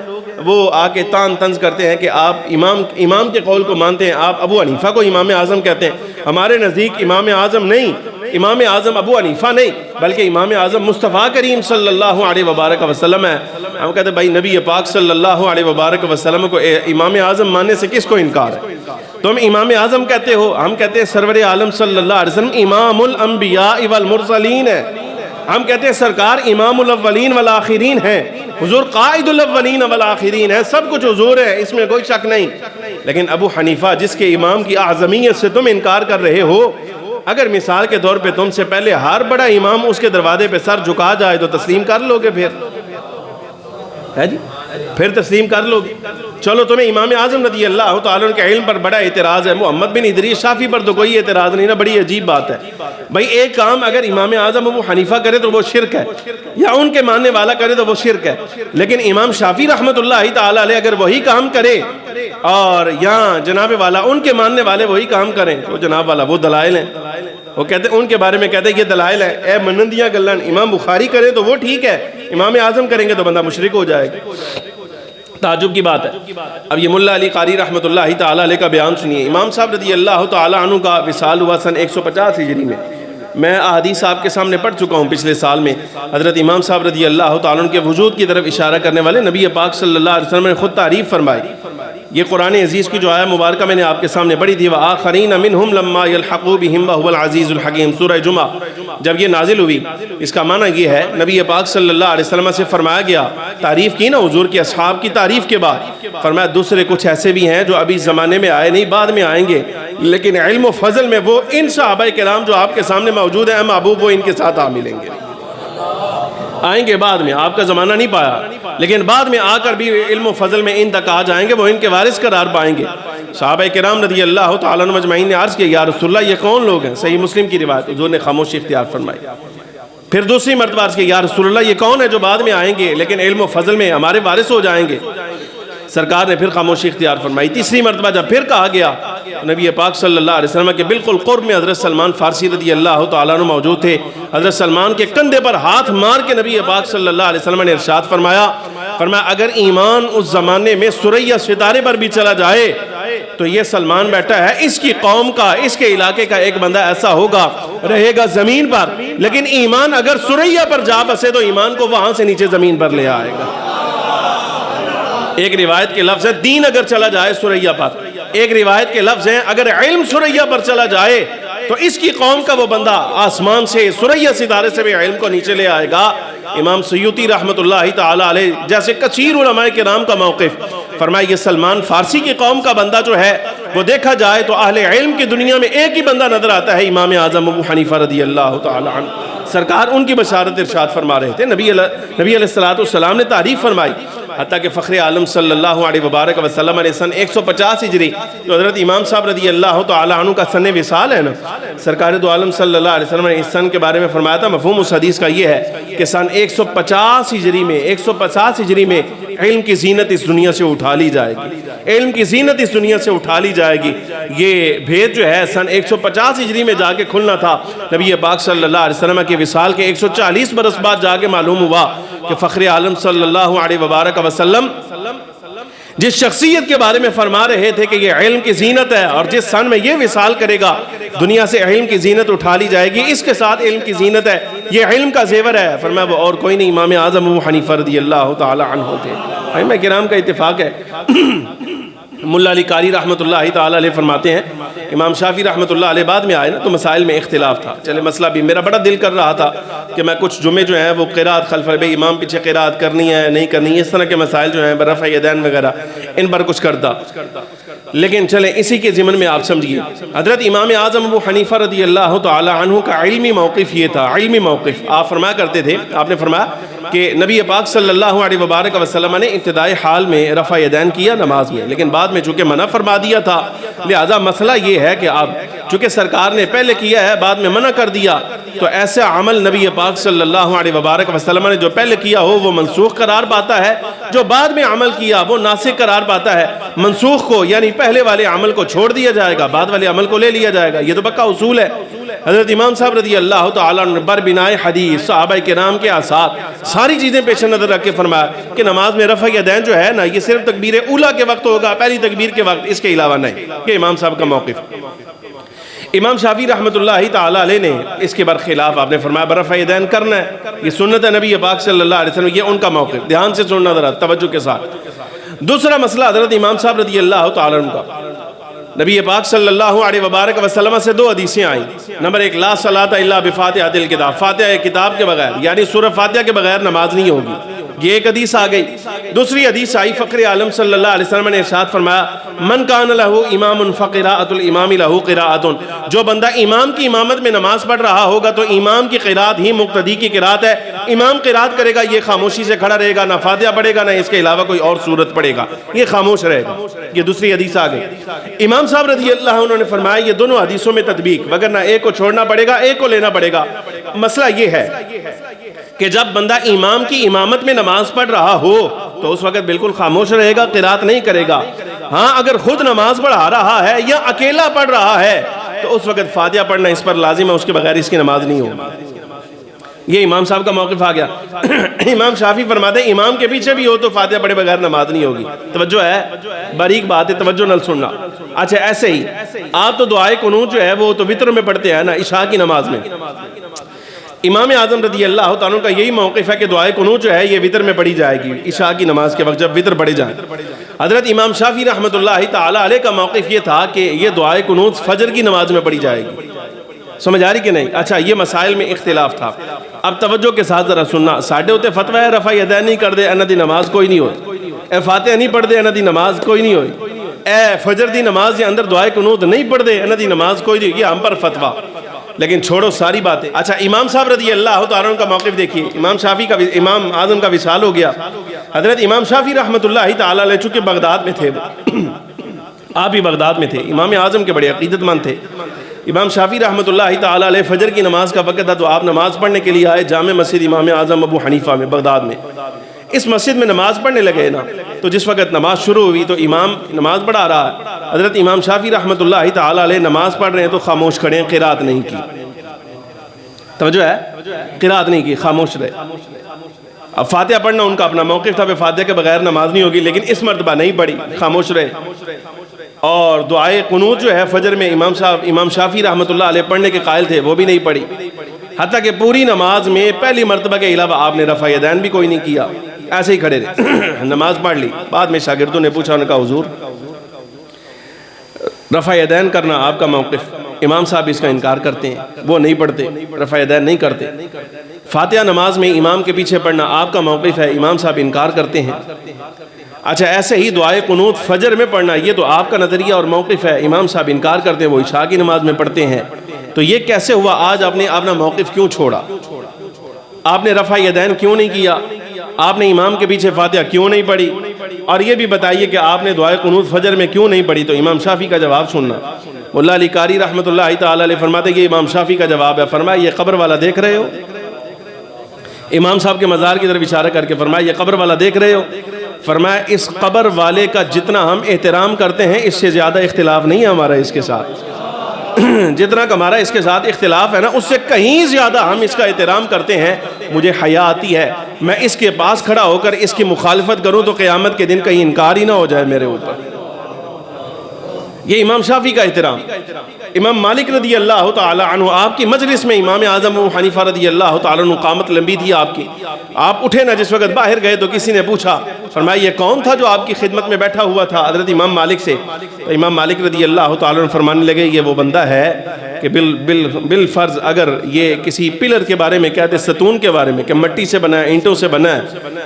وہ آ کے تان طنز کرتے ہیں کہ آپ امام کے قول کو مانتے ہیں، آپ ابو حنیفہ کو امام اعظم کہتے ہیں، ہمارے نزدیک امام اعظم نہیں، امام اعظم ابو حنیفہ نہیں بلکہ امام اعظم مصطفیٰ کریم صلی اللہ علیہ وبارک وسلم ہے۔ ہم کہتے ہیں بھائی نبی پاک صلی اللہ علیہ وبارک وسلم کو امام اعظم ماننے سے کس کو انکار ہے؟ تم امام اعظم کہتے ہو، ہم کہتے ہیں سرور عالم صلی اللہ علیہ وسلم امام الانبیاء والمرسلین ہے، ہم کہتے ہیں سرکار امام الاولین والآخرین ہیں، حضور قائد الاولین والآخرین ہے، سب کچھ حضور ہے، اس میں کوئی شک نہیں، لیکن ابو حنیفہ جس کے امام کی اعظمیت سے تم انکار کر رہے ہو اگر مثال کے طور پہ تم سے پہلے ہر بڑا امام اس کے دروازے پہ سر جھکا جائے تو تسلیم کر لو گے؟ ہے جی پھر تسلیم کر لو گے؟ چلو تمہیں امام اعظم رضی اللہ تعالیٰ عنہ کے علم پر بڑا اعتراض ہے، محمد بن ادریس شافعی پر تو کوئی اعتراض نہیں نا، بڑی عجیب بات ہے بھائی، ایک کام اگر امام اعظم ابو حنیفہ کرے تو وہ شرک ہے، یا ان کے ماننے والا کرے تو وہ شرک ہے، لیکن امام شافعی رحمۃ اللہ تعالیٰ علیہ اگر وہی کام کرے اور یہاں جناب والا ان کے ماننے والے وہی کام کریں تو جناب والا وہ دلائل ہیں، وہ کہتے ہیں ان کے بارے میں کہتے ہیں یہ دلائل ہیں، اے منندیاں گلن، امام بخاری کرے تو وہ ٹھیک ہے، امام اعظم کریں گے تو بندہ مشرک ہو جائے گا۔ تعجب کی بات ہے۔ اب یہ ملا علی قاری رحمۃ اللہ تعالیٰ علیہ کا بیان سنیے۔ امام صاحب رضی اللہ تعالیٰ عنہ کا وصال ہوا سن 150 ہجری میں۔ میں احادیث آپ کے سامنے پڑھ چکا ہوں پچھلے سال میں۔ حضرت امام صاحب رضی اللہ تعالیٰ عنہ کے وجود کی طرف اشارہ کرنے والے نبی پاک صلی اللہ علیہ وسلم نے خود تعریف فرمائی۔ یہ قرآن عزیز کی جو آیہ مبارکہ میں نے آپ کے سامنے پڑھی تھی، وَآخَرِينَ مِنْهُمْ لَمَّا يَلْحَقُوا بِهِمْ وَهُوَ الْعَزِيزُ الْحَكِيمُ، سورہ جمعہ جب یہ نازل ہوئی، اس کا معنی یہ ہے نبی پاک صلی اللہ علیہ وسلم سے فرمایا گیا، تعریف کی نا حضور کے اصحاب کی تعریف کے بعد، فرمایا دوسرے کچھ ایسے بھی ہیں جو ابھی زمانے میں آئے نہیں، بعد میں آئیں گے، لیکن علم و فضل میں وہ ان صحابہ کرام جو آپ کے سامنے موجود ہیں محبوب، وہ ان کے ساتھ ملیں گے، آئیں گے بعد میں، آپ کا زمانہ نہیں پایا لیکن بعد میں آ کر بھی علم و فضل میں ان تک آ جائیں گے، وہ ان کے وارث قرار پائیں گے۔ صحابہ کرام رضی اللہ تعالیٰ عنہ مجمعین نے عرض کیا، یا رسول اللہ یہ کون لوگ ہیں؟ صحیح مسلم کی روایت، حضور نے خاموشی اختیار فرمائی۔ پھر دوسری مرتبہ عرض کیا، یا رسول اللہ یہ کون ہے جو بعد میں آئیں گے لیکن علم و فضل میں ہمارے وارث ہو جائیں گے؟ سرکار نے پھر خاموشی اختیار فرمائی۔ تیسری مرتبہ جب پھر کہا گیا، نبی پاک صلی اللہ علیہ وسلم کے بالکل قرب میں حضرت سلمان فارسی رضی اللہ تعالیٰ عنہ موجود تھے۔ حضرت سلمان کے کندھے پر ہاتھ مار کے نبی پاک صلی اللہ علیہ وسلم نے ارشاد فرمایا اگر ایمان اس زمانے میں ثریا ستارے پر بھی چلا جائے تو یہ سلمان بیٹھا ہے، اس کی قوم کا، اس کے علاقے کا ایک بندہ ایسا ہوگا، رہے گا زمین پر، لیکن ایمان اگر ثریا پر جا بسے تو ایمان کو وہاں سے نیچے زمین پر لے آئے گا۔ ایک روایت کے لفظ ہے دین اگر چلا جائے ثریا پر، ایک روایت کے لفظ ہیں اگر علم ثریا پر چلا جائے تو اس کی قوم کا وہ بندہ آسمان سے ثریا ستارے سے بھی علم کو نیچے لے آئے گا۔ امام سیوطی رحمۃ اللہ تعالی علیہ جیسے کثیر علماء کرام کا موقف، فرمایا یہ سلمان فارسی کی قوم کا بندہ جو ہے وہ دیکھا جائے تو اہل علم کی دنیا میں ایک ہی بندہ نظر آتا ہے، امام اعظم ابو حنیفہ رضی اللہ تعالی عنہ۔ سرکار ان کی بشارت ارشاد فرما رہے تھے، نبی علیہ السلام نے تعریف فرمائی، حتیٰ کہ فخر عالم صلی اللہ علیہ وبارک وسلم نے سن 150 ہجری جو حضرت امام صاحب رضی اللہ تعالی عنہ کا سن وصال ہے نا، سرکار دو عالم صلی اللہ علیہ وسلم نے اس سن کے بارے میں فرمایا تھا، مفہوم اس حدیث کا یہ ہے کہ سن 150 ہجری میں علم کی زینت اس دنیا سے اٹھا لی جائے گی، علم کی زینت اس دنیا سے اٹھا لی جائے گی۔ یہ بھید جو ہے سن 150 ہجری میں جا کے کھلنا تھا، نبی پاک صلی اللہ علیہ وسلم کے وصال کے 140 برس بعد جا کے معلوم ہوا کہ فخر عالم صلی اللہ علیہ وبارک وسلم جس شخصیت کے بارے میں فرما رہے تھے کہ یہ علم کی زینت ہے اور جس سن میں یہ وصال کرے گا دنیا سے علم کی زینت اٹھا لی جائے گی، اس کے ساتھ علم کی زینت ہے، یہ علم کا زیور ہے، فرمایا وہ اور کوئی نہیں امام اعظم ابو حنیفہ رضی اللہ تعالی عنہ تھے۔ ائمہ کرام کا اتفاق ہے۔ ملا علی قاری رحمۃ اللہ تعالی علیہ فرماتے ہیں امام شافعی رحمۃ اللہ علیہ بعد میں آئے نا تو مسائل میں اختلاف تھا، چلے مسئلہ بھی میرا بڑا دل کر رہا تھا کہ میں کچھ جمعے جو ہیں وہ قرات خلف بھائی امام پیچھے قرات کرنی ہے نہیں کرنی ہے، اس طرح کے مسائل جو ہیں برفع یدین وغیرہ ان پر کچھ کرتا، لیکن چلیں اسی کے ضمن میں آپ سمجھیے حضرت امام اعظم ابو حنیفہ رضی اللہ تعالی عنہ کا علمی موقف یہ تھا، علمی موقف آپ فرمایا کرتے تھے، آپ نے فرمایا کہ نبی پاک صلی اللہ علیہ وبارک وسلم نے ابتدائی حال میں رفع یدین کیا نماز میں، لیکن بعد میں چونکہ منع فرما دیا تھا، لہذا مسئلہ یہ ہے کہ اب چونکہ سرکار نے پہلے کیا ہے بعد میں منع کر دیا تو ایسا عمل نبی پاک صلی اللہ علیہ وبارک وسلم نے جو پہلے کیا ہو وہ منسوخ قرار پاتا ہے، جو بعد میں عمل کیا وہ ناسخ قرار پاتا ہے۔ منسوخ کو یعنی پہلے والے عمل کو چھوڑ دیا جائے گا، بعد والے عمل کو لے لیا جائے گا، یہ تو پکا اصول ہے۔ حضرت امام صاحب رضی اللہ تعالیٰ عنہ بر بنائے حدیث صحابہ کرام کے آثار ساری چیزیں پیش نظر رکھ کے فرمایا کہ نماز میں رفع یدین جو ہے نا یہ صرف تکبیر اولیٰ کے وقت ہوگا، پہلی تکبیر کے وقت، اس کے علاوہ نہیں۔ کہ امام صاحب کا موقف۔ امام شافعی رحمۃ اللہ تعالیٰ علیہ نے اس کے برخلاف آپ نے فرمایا برفع یدین کرنا ہے، یہ سنت ہے نبی پاک صلی اللہ علیہ وسلم، یہ ان کا موقف، دھیان سے سننا ذرا توجہ کے ساتھ۔ دوسرا مسئلہ حضرت امام صاحب رضی اللہ تعالیٰ عنہ کا، نبی پاک صلی اللہ علیہ وبارک وسلم سے دو حدیثیں آئیں، نمبر ایک لا صلاۃ الا بفاتحۃ الکتاب، فاتحہ کتاب کے بغیر یعنی سورہ فاتحہ کے بغیر نماز نہیں ہوگی، یہ ایک حدیث آ گئی۔ دوسری حدیث آئی، فخر عالم صلی اللہ علیہ وسلم نے ارشاد فرمایا، من کان لہ امام فقراءۃ الامام لہ قراءۃ، جو بندہ امام کی امامت میں نماز پڑھ رہا ہوگا تو امام کی قراءت ہی مقتدی کی قراءت ہے۔ امام قراءت کرے گا، یہ خاموشی سے کھڑا رہے گا، نہ فاتحہ پڑھے گا، نہ اس کے علاوہ کوئی اور سورت پڑھے گا، یہ خاموش رہے گا۔ یہ دوسری حدیث آ گئی۔ امام صاحب رضی اللہ عنہ نے فرمایا یہ دونوں حدیثوں میں تطبیق، وگرنہ ایک کو چھوڑنا پڑے گا، ایک کو لینا پڑے گا۔ مسئلہ یہ ہے کہ جب بندہ امام کی امامت میں نماز پڑھ رہا ہو تو اس وقت بالکل خاموش رہے گا، قرات نہیں کرے گا۔ ہاں اگر خود نماز پڑھا رہا ہے یا اکیلا پڑھ رہا ہے تو اس وقت فاتحہ پڑھنا اس پر لازم ہے، اس کے بغیر اس کی نماز نہیں ہوگی۔ یہ امام صاحب کا موقف آ گیا۔ امام شافعی فرماتے ہیں امام کے پیچھے بھی ہو تو فاتحہ پڑھے بغیر نماز نہیں ہوگی۔ توجہ ہے، باریک بات ہے، توجہ نال سننا۔ اچھا ایسے ہی آپ تو دعائے قنوت جو ہے وہ تو وتر میں پڑھتے ہیں نا، عشاء کی نماز میں۔ امام اعظم رضی اللہ تعالیٰ کا یہی موقف ہے کہ دعائے قنوت جو ہے یہ وتر میں پڑھی جائے گی، عشاء کی نماز کے وقت جب وتر پڑھے جائیں۔ حضرت امام شافعی رحمۃ اللہ تعالیٰ علیہ کا موقف یہ تھا کہ یہ دعائے قنوت فجر کی نماز میں پڑھی جائے گی۔ سمجھ آ رہی کہ نہیں؟ اچھا یہ مسائل میں اختلاف تھا۔ اب توجہ کے ساتھ ذرا سننا، ساڈے ہوتے فتویٰ ہے رفع یدین نہیں کر دے انہاں دی نماز کوئی نہیں ہوئی، اے فاتحہ نہیں پڑھ دے انہاں دی نماز کوئی نہیں ہوئی، اے فجر دی نماز کے اندر دعائے قنوت نہیں پڑھ دے انہاں دی نماز کوئی نہیں ہوئی، یہ ہم پر فتویٰ۔ لیکن چھوڑو ساری باتیں۔ اچھا امام صاحب رضی اللہ تعالیٰ کا موقف دیکھیے، امام شافعی کا امام اعظم کا وصال ہو گیا۔ حضرت امام شافعی رحمۃ اللہ تعالیٰ علیہ چونکہ بغداد میں تھے، آپ ہی بغداد میں تھے، امام اعظم کے بڑے عقیدت مند تھے۔ امام شافعی رحمۃ اللہ تعالیٰ علیہ فجر کی نماز کا وقت تھا تو آپ نماز پڑھنے کے لیے آئے جامع مسجد امام اعظم ابو حنیفہ میں بغداد میں۔ اس مسجد میں نماز پڑھنے لگے نا، تو جس وقت نماز شروع ہوئی تو امام نماز پڑھا رہا ہے، حضرت امام شافعی رحمۃ اللہ تعالیٰ علیہ نماز پڑھ رہے ہیں تو خاموش کھڑے ہیں، قرات نہیں کی۔ توجہ ہے، قرات نہیں کی، خاموش رہے۔ اب فاتحہ پڑھنا ان کا اپنا موقف تھا، فاتحہ کے بغیر نماز نہیں ہوگی، لیکن اس مرتبہ نہیں پڑھی، خاموش رہے۔ اور دعائے قنوت جو ہے فجر میں امام شافعی رحمۃ اللہ علیہ پڑھنے کے قائل تھے، وہ بھی نہیں پڑھی، حتیٰ کہ پوری نماز میں پہلی مرتبہ کے علاوہ آپ نے رفع یدین بھی کوئی نہیں کیا، ایسے ہی کھڑے رہے، نماز پڑھ لی۔ بعد میں شاگردوں نے پوچھا، انہوں نے کہا حضور رفع یدین کرنا آپ کا موقف، امام صاحب اس کا انکار کرتے ہیں، وہ نہیں پڑھتے، رفع یدین نہیں کرتے۔ فاتحہ نماز میں امام کے پیچھے پڑھنا آپ کا موقف ہے، امام صاحب انکار کرتے ہیں۔ اچھا ایسے ہی دعائے قنوت فجر میں پڑھنا یہ تو آپ کا نظریہ اور موقف ہے، امام صاحب انکار کرتے ہیں، وہ عشاء کی نماز میں پڑھتے ہیں۔ تو یہ کیسے ہوا؟ آج آپ نے اپنا موقف کیوں چھوڑا؟ آپ نے رفع یدین کیوں نہیں کیا؟ آپ نے امام کے پیچھے فاتحہ کیوں نہیں پڑھی؟ اور یہ بھی بتائیے کہ آپ نے دعائے قنوت فجر میں کیوں نہیں پڑھی؟ تو امام شافعی کا جواب سننا۔ مولا علی قاری رحمۃ اللہ تعالیٰ علیہ فرماتے کہ امام شافعی کا جواب ہے، فرمایا یہ قبر والا دیکھ رہے ہو؟ امام صاحب کے مزار کی طرف اشارہ کر کے فرمایا یہ قبر والا دیکھ رہے ہو؟ فرمایا اس قبر والے کا جتنا ہم احترام کرتے ہیں اس سے زیادہ اختلاف نہیں ہے ہمارا اس کے ساتھ، جتنا کہ ہمارا اس کے ساتھ اختلاف ہے نا اس سے کہیں زیادہ ہم اس کا احترام کرتے ہیں۔ مجھے حیا آتی ہے میں اس کے پاس کھڑا ہو کر اس کی مخالفت کروں تو قیامت کے دن کہیں انکار ہی نہ ہو جائے میرے اوپر۔ یہ امام شافعی کا احترام۔ امام مالک رضی اللہ تعالی عنہ آپ کی مجلس میں امام اعظم ابو حنیفہ رضی اللہ تعالی عنہ قامت لمبی تھی آپ کی، آپ اٹھے نہ، جس وقت باہر گئے تو کسی نے پوچھا، فرمایا یہ کون تھا جو آپ کی خدمت میں بیٹھا ہوا تھا حضرت امام مالک سے؟ تو امام مالک رضی اللہ تعالی عنہ فرمانے لگے یہ وہ بندہ ہے کہ بالفرض اگر یہ کسی پلر کے بارے میں کہتے، ستون کے بارے میں کہ مٹی سے بنا ہے، اینٹوں سے بنا ہے،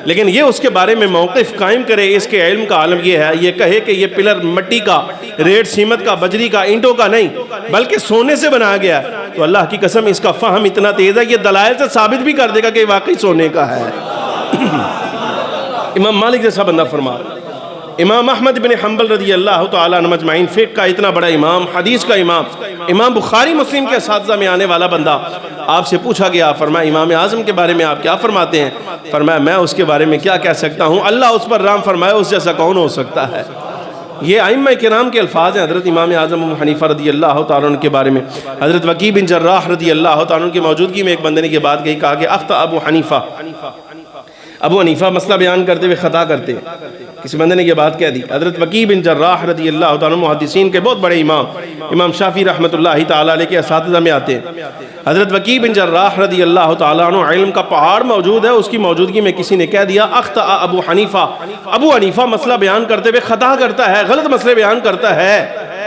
لیکن یہ اس کے بارے میں موقف قائم کرے، اس کے علم کا عالم یہ ہے، یہ کہے کہ یہ پلر مٹی کا، ریڈ سیمت کا، بجری کا، اینٹوں کا نہیں بلکہ سونے سے بنایا گیا ہے، تو اللہ کی قسم اس کا فہم اتنا تیز ہے یہ دلائل سے ثابت بھی کر دے گا کہ واقعی سونے کا ہے۔ امام مالک جیسا بندہ فرما۔ امام احمد بن حنبل رضی اللہ تعالیٰ عنہ مجمعین، فقہ کا اتنا بڑا امام، حدیث کا امام، امام بخاری مسلم کے اساتذہ میں آنے والا بندہ، آپ سے پوچھا گیا، فرمایا امام اعظم کے بارے میں آپ کیا فرماتے ہیں؟ فرمایا میں اس کے بارے میں کیا کہہ سکتا ہوں، اللہ اس پر رحم فرمائے، اس جیسا کون ہو سکتا ہے۔ یہ ائمہ کرام کے الفاظ ہیں حضرت امام اعظم ابو حنیفہ رضی اللہ تعالیٰ عنہ کے بارے میں۔ حضرت وکیع بن جراح رضی اللہ تعالیٰ عنہ کی موجودگی میں ایک بندے نے یہ بات کہی، کہا کہ اخطأ ابو حنیفہ مسئلہ بیان کرتے ہوئے خطا کرتے ہیں، کسی بندے نے یہ بات کہہ دی۔ حضرت وکیع بن جراح رضی اللہ تعالیٰ عنہ محدثین کے بہت بڑے امام، امام شافعی رحمۃ اللہ تعالیٰ علیہ کے اساتذہ میں آتے ہیں۔ حضرت وکیع بن جراح رضی اللہ تعالیٰ عنہ علم کا پہاڑ موجود ہے، اس کی موجودگی میں کسی نے کہہ دیا اخطأ ابو حنیفہ، ابو حنیفہ مسئلہ بیان کرتے ہوئے خطا کرتا ہے، غلط مسئلے بیان کرتا ہے۔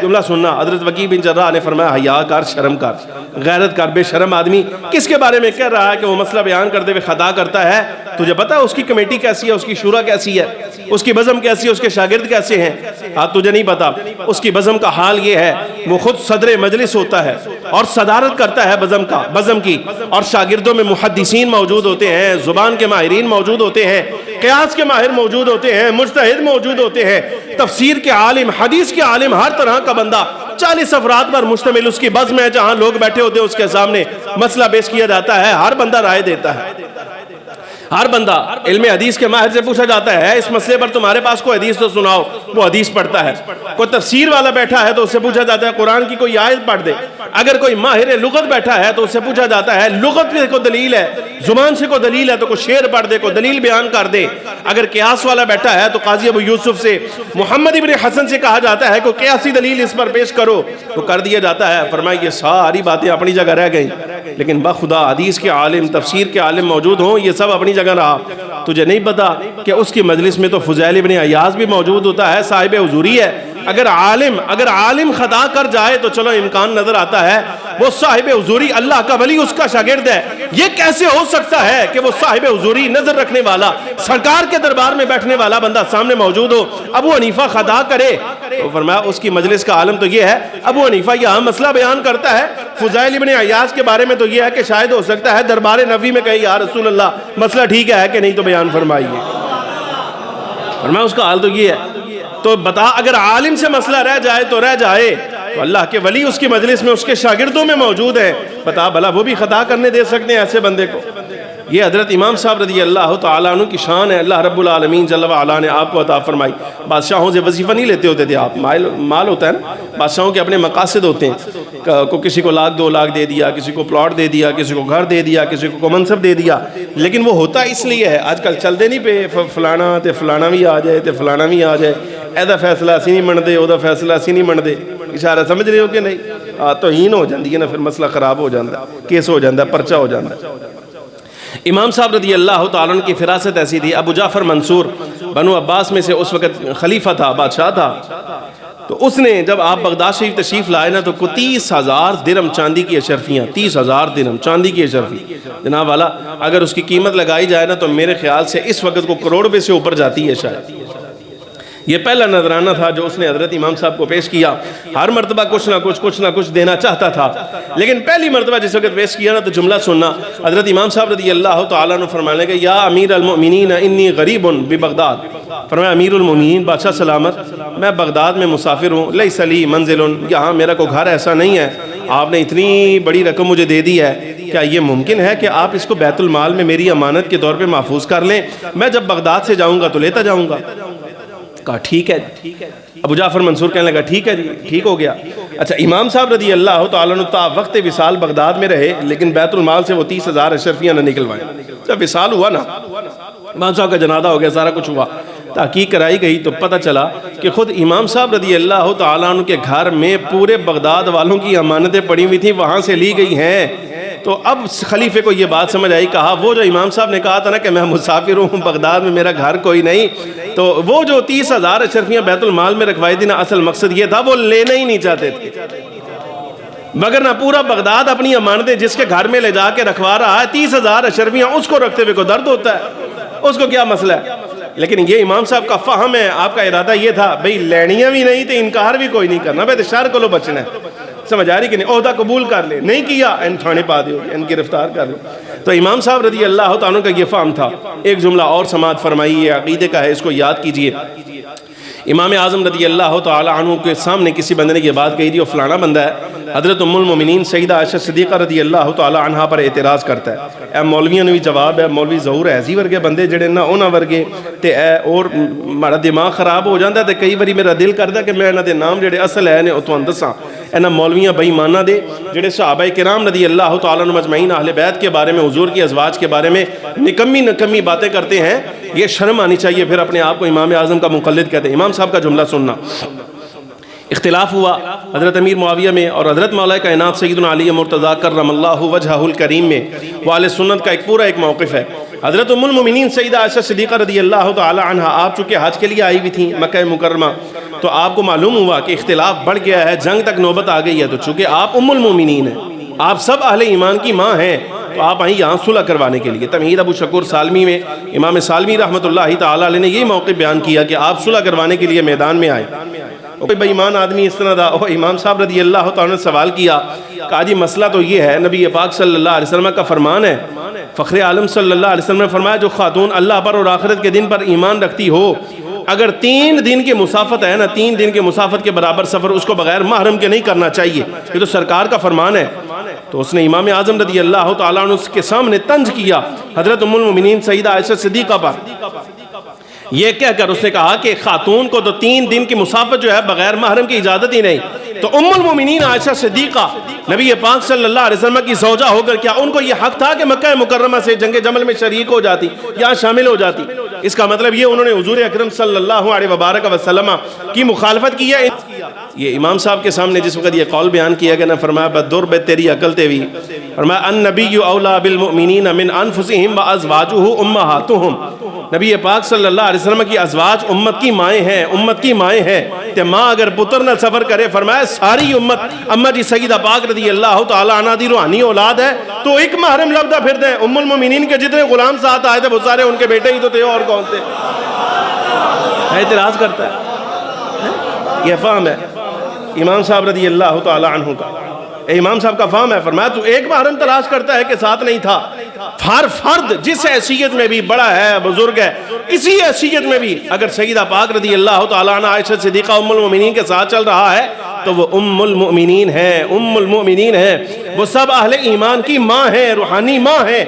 جملہ سننا، حضرت وکیع بن جراح نے فرمایا حیا کر، شرم کر، غیرت کر، بے شرم آدمی کس کے بارے میں کہہ رہا ہے کہ وہ مسئلہ بیان کرتے ہوئے خطا کرتا ہے؟ تجھے پتا ہے اس کی کمیٹی کیسی ہے، اس کی شورا کیسی ہے، اس کی بزم کیسی ہے، اس کے شاگرد کیسے ہیں؟ تجھے نہیں پتا۔ اس کی بزم کا حال یہ ہے، وہ خود صدر مجلس ہوتا ہے اور صدارت کرتا ہے بزم کی، اور شاگردوں میں محدثین موجود ہوتے ہیں، زبان کے ماہرین موجود ہوتے ہیں، قیاس کے ماہر موجود ہوتے ہیں، مجتہد موجود ہوتے ہیں، تفسیر کے عالم، حدیث کے عالم، ہر طرح کا بندہ 40 افراد پر مشتمل اس کی بزم ہے، جہاں لوگ بیٹھے ہوتے ہیں اس کے سامنے مسئلہ پیش کیا جاتا ہے، ہر بندہ رائے دیتا ہے۔ ہر بندہ علم حدیث کے ماہر سے پوچھا جاتا ہے اس مسئلے پر تمہارے پاس کوئی حدیث تو سناؤ، وہ حدیث پڑھتا ہے۔ کوئی تفسیر والا بیٹھا ہے تو اس سے پوچھا جاتا ہے قرآن کی کوئی آیت پڑھ دے۔ اگر کوئی ماہر لغت بیٹھا ہے تو اس سے پوچھا جاتا ہے لغت میں کوئی دلیل ہے، زبان سے کوئی دلیل ہے تو کوئی شعر پڑھ دے، کوئی دلیل بیان کر دے۔ اگر قیاس والا بیٹھا ہے تو قاضی ابو یوسف سے، محمد ابن حسن سے کہا جاتا ہے کوئی قیاسی دلیل اس پر پیش کرو، تو کر دیا جاتا ہے۔ فرمایا یہ ساری باتیں اپنی جگہ رہ گئیں، لیکن بخدا حدیث کے عالم، تفسیر کے عالم موجود ہوں، یہ سب اپنی جگہ رہا۔ تجھے نہیں پتا کہ اس کی مجلس میں تو فضیل ابن عیاض بھی موجود ہوتا ہے، صاحب حضوری ہے۔ اگر عالم خطا کر جائے تو چلو امکان نظر آتا ہے، وہ صاحب حضوری اللہ کا ولی اس کا شاگرد ہے۔ یہ کیسے ہو سکتا ہے کہ وہ صاحب حضوری، نظر رکھنے والا، سرکار کے دربار میں بیٹھنے والا بندہ سامنے موجود ہو، ابو حنیفہ خطا کرے؟ تو فرمایا اس کی مجلس کا عالم تو یہ ہے، ابو حنیفہ یہاں مسئلہ بیان کرتا ہے، فضیل ابن عیاض کے بارے میں تو یہ ہے کہ شاید ہو سکتا ہے دربار نبوی میں کہے یا رسول اللہ مسئلہ ٹھیک ہے کہ نہیں تو بیان فرمائیے۔ فرمایا اس کا حال تو یہ ہے۔ تو بتا اگر عالم سے مسئلہ رہ جائے تو رہ جائے، تو اللہ کے ولی اس کی مجلس میں اس کے شاگردوں میں موجود ہیں، بتا بھلا وہ بھی خطا کرنے دے سکتے ہیں ایسے بندے کو؟ یہ حضرت امام صاحب رضی اللہ تعالیٰ عنہ کی شان ہے، اللہ رب العالمین جل وعلا نے آپ کو عطا فرمائی۔ بادشاہوں سے وظیفہ نہیں لیتے ہوتے تھے آپ، مال ہوتا ہے نا، بادشاہوں کے اپنے مقاصد ہوتے ہیں، کسی کو 1,00,000 2,00,000 دے دیا، کسی کو پلاٹ دے دیا، کسی کو گھر دے دیا، کسی کو منصب دے دیا، لیکن وہ ہوتا اس لیے ہے، آج کل چلتے نہیں پہ فلانا تے فلانا بھی آ جائے تے فلانا بھی آ جائے، ایدا فیصلہ اسی نہیں من دے، اودا فیصلہ اسی نہیں من دے، اشارہ سمجھ رہے ہو کہ نہیں؟ توہین ہو جاندی ہے نا، پھر مسئلہ خراب ہو جاندہ ہے، کیس ہو جاندہ ہے، پرچہ ہو جاندہ ہے۔ امام صاحب رضی اللہ تعالیٰ عنہ کی فراست ایسی تھی، ابو جعفر منصور بنو عباس میں سے اس وقت خلیفہ تھا، بادشاہ تھا، تو اس نے جب آپ بغداد شریف تشریف لائے نا تو 30,000 درہم چاندی کی اشرفیاں، 30,000 درہم چاندی کی اشرفی، جناب والا اگر اس کی قیمت لگائی جائے نا تو میرے خیال سے اس وقت کو کروڑ روپے سے اوپر جاتی ہے شاید۔ یہ پہلا نذرانہ تھا جو اس نے حضرت امام صاحب کو پیش کیا۔ ہر مرتبہ کچھ نہ کچھ دینا چاہتا تھا، لیکن پہلی مرتبہ جس وقت پیش کیا نا تو جملہ سننا، حضرت امام صاحب رضی اللہ تعالیٰ عنہ فرمانے کہ یا امیر المؤمنین انی غریب ببغداد، فرمایا امیر المؤمنین بادشاہ سلامت، میں بغداد میں مسافر ہوں، لیس لی منزل، یہاں میرا کوئی گھر ایسا نہیں ہے، آپ نے اتنی بڑی رقم مجھے دے دی ہے، کیا یہ ممکن ہے کہ آپ اس کو بیت المال میں میری امانت کے طور پہ محفوظ کر لیں؟ میں جب بغداد سے جاؤں گا تو لیتا جاؤں گا۔ کہا ٹھیک ہے۔ ابو جعفر منصور کہنے لگا ٹھیک ہے جی، ٹھیک ہو گیا۔ اچھا امام صاحب رضی اللہ تعالیٰ عنہ تا وقت وصال بغداد میں رہے، لیکن بیت المال سے وہ 30,000 اشرفیاں نہ نکلوائیں۔ جب وصال ہوا نا، امام صاحب کا جنازہ ہو گیا، سارا کچھ ہوا، تحقیق کرائی گئی تو پتہ چلا کہ خود امام صاحب رضی اللہ تعالیٰ عنہ کے گھر میں پورے بغداد والوں کی امانتیں پڑی ہوئی تھیں، وہاں سے لی گئی ہیں۔ تو اب خلیفے کو یہ بات سمجھ آئی، کہا وہ جو امام صاحب نے کہا تھا نا کہ میں مسافر ہوں، بغداد میں میرا گھر کوئی نہیں، تو وہ جو 30,000 اشرفیاں بیت المال میں رکھوائی تھی نا، اصل مقصد یہ تھا وہ لینا ہی نہیں چاہتے تھے، مگر نہ پورا بغداد اپنی امانتیں جس کے گھر میں لے جا کے رکھوا رہا ہے، 30,000 اشرفیاں اس کو رکھتے ہوئے کو درد ہوتا ہے، اس کو کیا مسئلہ ہے؟ لیکن یہ امام صاحب کا فہم ہے، آپ کا ارادہ یہ تھا بھئی لینیاں بھی نہیں تو انکار بھی کوئی نہیں کرنا، بھئی شر کو لو بچنا ہے، سمجھ آ رہی کہ نہیں؟ عہدہ قبول کر لے، نہیں کیا ان تھانے پا دیو، ان گرفتار کر لو۔ تو امام صاحب رضی اللہ تعالیٰ کا یہ فہم تھا۔ ایک جملہ اور سماعت فرمائی، یہ عقیدے کا ہے، اس کو یاد کیجئے۔ امام اعظم رضی اللہ تعالیٰ عنہ کے سامنے کسی بندے نے یہ بات کہی تھی، وہ فلانا بندہ ہے، حضرت ام المومنین سیدہ عائشہ صدیقہ رضی اللہ تعالیٰ عنہ پر اعتراض کرتا ہے۔ اے مولویاں نے بھی جواب ہے، مولوی ظہور ایسی ورگے بندے جڑے نہ اونا ورگے تے اے اور مارا دماغ خراب ہو جاندہ تے کئی باری میرا دل کردا کہ میں انہاں دے نام جڑے اصل ہے نے او تھانوں دساں، انہاں مولویاں بے ایماناں دے جڑے صحابہ کرام رضی اللہ تعالیٰ عنہ مجمعین اہل بیت کے بارے میں، حضور کی ازواج کے بارے میں نکمی باتیں کرتے ہیں، یہ شرم آنی چاہیے، پھر اپنے آپ کو امام اعظم کا مقلد کہتے ہیں۔ امام صاحب کا جملہ سننا، اختلاف ہوا حضرت امیر معاویہ میں اور حضرت مولا کائنات سیدنا علی مرتضیٰ کرم اللہ وجہہ الکریم میں، وہ اہل سنت کا ایک موقف ہے۔ حضرت ام المومنین سیدہ عائشہ صدیقہ رضی اللہ تعالی عنہ آپ چونکہ حج کے لیے آئی ہوئی تھیں مکہ مکرمہ، تو آپ کو معلوم ہوا کہ اختلاف بڑھ گیا ہے، جنگ تک نوبت آ گئی ہے، تو چونکہ آپ ام المومنین ہیں، آپ سب اہل ایمان کی ماں ہیں، تو آپ آئیں یہاں صلح کروانے کے لیے۔ تمہید ابو شکور سالمی میں امام سالمی رحمۃ اللہ تعالی علیہ نے یہی موقع بیان کیا کہ آپ صلح کروانے کے لیے میدان میں آئیں۔ کوئی بے ایمان آدمی اس طرح دا امام صاحب رضی اللہ تعالیٰ نے سوال کیا، کہا جی مسئلہ تو یہ ہے، نبی پاک صلی اللہ علیہ وسلم کا فرمان ہے، فخر عالم صلی اللہ علیہ وسلم نے فرمایا جو خاتون اللہ پر اور آخرت کے دن پر ایمان رکھتی ہو، اگر 3 دن کی مسافت ہے نا، 3 دن کی مسافت کے برابر سفر اس کو بغیر محرم کے نہیں کرنا چاہیے، یہ تو سرکار کا فرمان ہے۔ تو اس نے امام اعظم رضی اللہ تعالیٰ عنہ کے سامنے طنز کیا حضرت ام المؤمنین سیدہ عائشہ صدیقہ پر، یہ کہہ کر اس نے کہا کہ خاتون کو تو 3 دن کی مسافت جو ہے بغیر محرم کی اجازت ہی نہیں۔ تو ام المؤمنین عائشہ صدیقہ نبی پاک صلی اللہ علیہ وسلم کی زوجہ ہو کر کیا ان کو یہ حق تھا کہ مکہ مکرمہ سے جنگ جمل میں شریک ہو جاتی یا شامل ہو جاتی؟ اس کا مطلب یہ انہوں نے حضور اکرم صلی اللہ علیہ وبارک وسلم کی مخالفت کی ہے۔ یہ امام صاحب کے سامنے جس وقت یہ قول بیان کیا گیا نا، فرمایا بدر بے تیری عقل تیوی، فرمایا النبی اولا بالمؤمنین من انفسہم وازواجہ امہاتہم، نبی پاک صلی اللہ علیہ وسلم کی ازواج امت کی مائیں ہیں، امت کی مائیں ہیں، تے ماں اگر پتر نہ سفر کرے، فرمایا ساری امت اماں جی سیدہ پاک رضی اللہ تعالیٰ عنہ دی روحانی اولاد ہے تو ایک محرم لبدہ پھر دیں۔ ام المؤمنین کے جتنے غلام ساتھ آئے تھے وہ سارے ان کے بیٹے ہی تو تھے، اور کون تھے؟ اعتراض کرتا ہے، یہ فہم ہے امام صاحب رضی اللہ تعالیٰ عنہ کا، امام صاحب کا فہم ہے۔ فرمایا تو ایک محرم تلاش کرتا ہے کہ ساتھ نہیں تھا۔ ہر فرد جس حیثیت میں بھی بڑا ہے، بزرگ ہے، کسی حیثیت میں بھی اگر سیدہ پاک رضی اللہ تعالیٰ عنہ عائشہ صدیقہ ام المؤمنین کے ساتھ چل رہا ہے تو وہ ام المؤمنین ہے، ام المؤمنین ہے، وہ سب اہل ایمان کی ماں ہے، روحانی ماں ہے،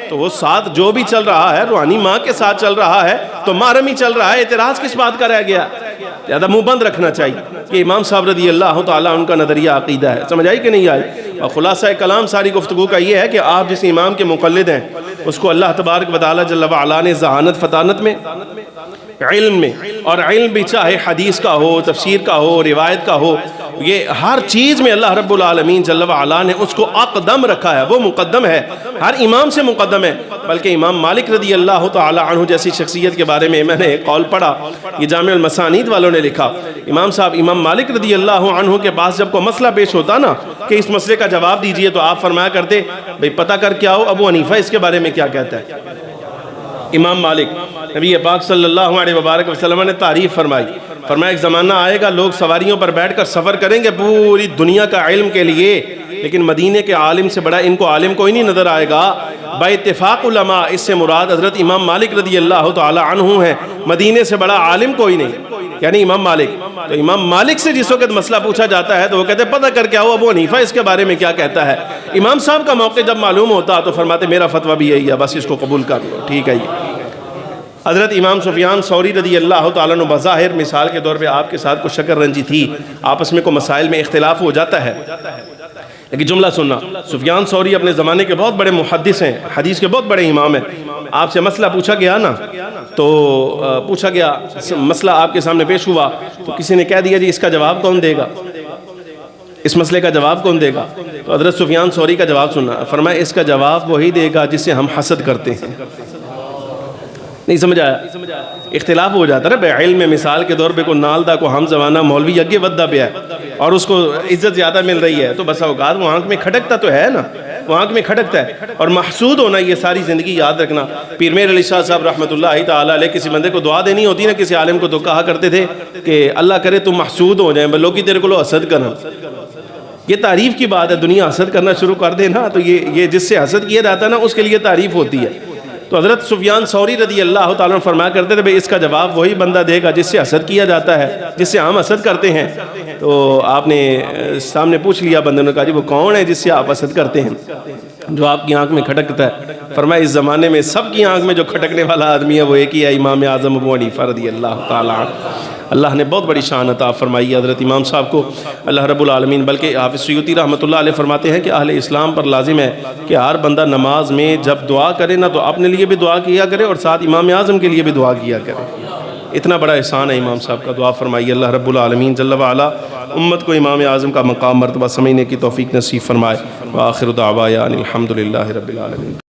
تو وہ ساتھ جو بھی چل رہا ہے روحانی ماں کے ساتھ چل رہا ہے تو محرم ہی چل رہا ہے، اعتراض کس بات کا رہ گیا؟ زیادہ منہ بند رکھنا چاہیے کہ امام صاحب رضی اللہ تعالیٰ ان کا نظریہ عقیدہ ہے۔ سمجھ آئی کہ نہیں آئی؟ اور خلاصہ کلام ساری گفتگو کا یہ ہے کہ آپ جس امام کے مقلد ہیں اس کو اللہ تبارک و تعالیٰ جل وعلا نے ذہانت فطانت میں، علم میں، اور علم بھی چاہے حدیث کا ہو، تفسیر کا ہو، روایت کا ہو، یہ ہر چیز میں اللہ رب العالمین جل وعلا نے اس کو اقدم رکھا ہے، وہ مقدم ہے، ہر امام سے مقدم ہے۔ بلکہ امام مالک رضی اللہ تعالی عنہ جیسی شخصیت کے بارے میں نے ایک قول پڑھا، یہ جامع المسانید والوں نے لکھا، امام صاحب امام مالک رضی اللہ عنہ کے پاس جب کوئی مسئلہ پیش ہوتا نا کہ اس مسئلے کا جواب دیجئے تو آپ فرمایا کرتے بھئی پتہ کر کے آؤ ابو حنیفہ اس کے بارے میں کیا کہتا ہے۔ امام مالک نبی پاک صلی اللہ علیہ وبارک وسلم نے تعریف فرمائی، فرمایا ایک زمانہ آئے گا لوگ سواریوں پر بیٹھ کر سفر کریں گے پوری دنیا کا علم کے لیے، لیکن مدینے کے عالم سے بڑا ان کو عالم کوئی نہیں نظر آئے گا۔ با اتفاق علماء اس سے مراد حضرت امام مالک رضی اللہ تعالی عنہ ہیں، مدینے سے بڑا عالم کوئی نہیں، یعنی امام مالک۔ تو امام مالک سے جس وقت مسئلہ پوچھا جاتا ہے تو وہ کہتے ہیں پتہ کر کے آؤ ابو حنیفہ اس کے بارے میں کیا کہتا ہے۔ امام صاحب کا موقع جب معلوم ہوتا تو فرماتے میرا فتویٰ بھی یہی ہے، بس اس کو قبول کر لو، ٹھیک ہے۔ یہ حضرت امام سفیان ثوری رضی اللہ تعالیٰ عنہ بظاہر مثال کے طور پہ آپ کے ساتھ کچھ شکر رنجی تھی، آپس میں کوئی مسائل میں اختلاف ہو جاتا ہے، لیکن جملہ سننا، سفیان ثوری اپنے زمانے کے بہت بڑے محدث ہیں، حدیث کے بہت بڑے امام ہیں، آپ سے مسئلہ پوچھا گیا نا تو پوچھا گیا مسئلہ آپ کے سامنے پیش ہوا تو کسی نے کہہ دیا جی اس کا جواب کون دے گا، اس مسئلے کا جواب کون دے گا؟ تو حضرت سفیان ثوری کا جواب سننا، فرمایا اس کا جواب وہی دے گا جس سے ہم حسد کرتے ہیں۔ نہیں سمجھ آیا؟ اختلاف ہو جاتا ہے نا علم میں، مثال کے طور پہ کوئی نالدہ کو ہم زمانہ مولوی اگے ودہ پہ ہے اور اس کو عزت زیادہ مل رہی ہے تو بس اوقات وہ آنکھ میں کھٹکتا تو ہے نا، وہ آنکھ میں کھٹکتا ہے، اور محسود ہونا یہ ساری زندگی یاد رکھنا۔ پیر میر علی شاہ صاحب رحمۃ اللہ تعالیٰ علیہ کسی بندے کو دعا دینی ہوتی نا کسی عالم کو تو کہا کرتے تھے کہ اللہ کرے تم محسود ہو جائیں لوگ تیرے کو حسد کرنا۔ یہ تعریف کی بات ہے، دنیا حسد کرنا شروع کر دے نا تو یہ جس سے حسد کیا جاتا ہے نا اس کے لیے تعریف ہوتی ہے۔ تو حضرت سفیان ثوری رضی اللہ تعالیٰ عنہ فرمایا کرتے تھے بھئی اس کا جواب وہی بندہ دے گا جس سے حسد کیا جاتا ہے، جس سے ہم حسد کرتے ہیں۔ تو آپ نے سامنے پوچھ لیا بندے نے کہا جی وہ کون ہے جس سے آپ حسد کرتے ہیں، جو آپ کی آنکھ میں کھٹکتا ہے؟ فرمایا اس زمانے میں سب کی آنکھ میں جو کھٹکنے والا آدمی ہے وہ ایک ہی ہے، امام اعظم ابو حنیفہ رضی اللہ تعالیٰ عنہ۔ اللہ نے بہت بڑی شان عطا فرمائی حضرت امام صاحب کو، اللہ رب العالمین۔ بلکہ حافظ سیوطی رحمۃ اللہ علیہ فرماتے ہیں کہ اہل اسلام پر لازم ہے کہ ہر بندہ نماز میں جب دعا کرے نا تو اپنے لیے بھی دعا کیا کرے اور ساتھ امام اعظم کے لیے بھی دعا کیا کرے۔ اتنا بڑا احسان ہے امام صاحب کا، دعا فرمائی اللہ رب العالمین جل وعلا امت کو امام اعظم کا مقام مرتبہ سمجھنے کی توفیق نصیب فرمائے۔ وآخر دعوانا الحمد للہ رب العالمین۔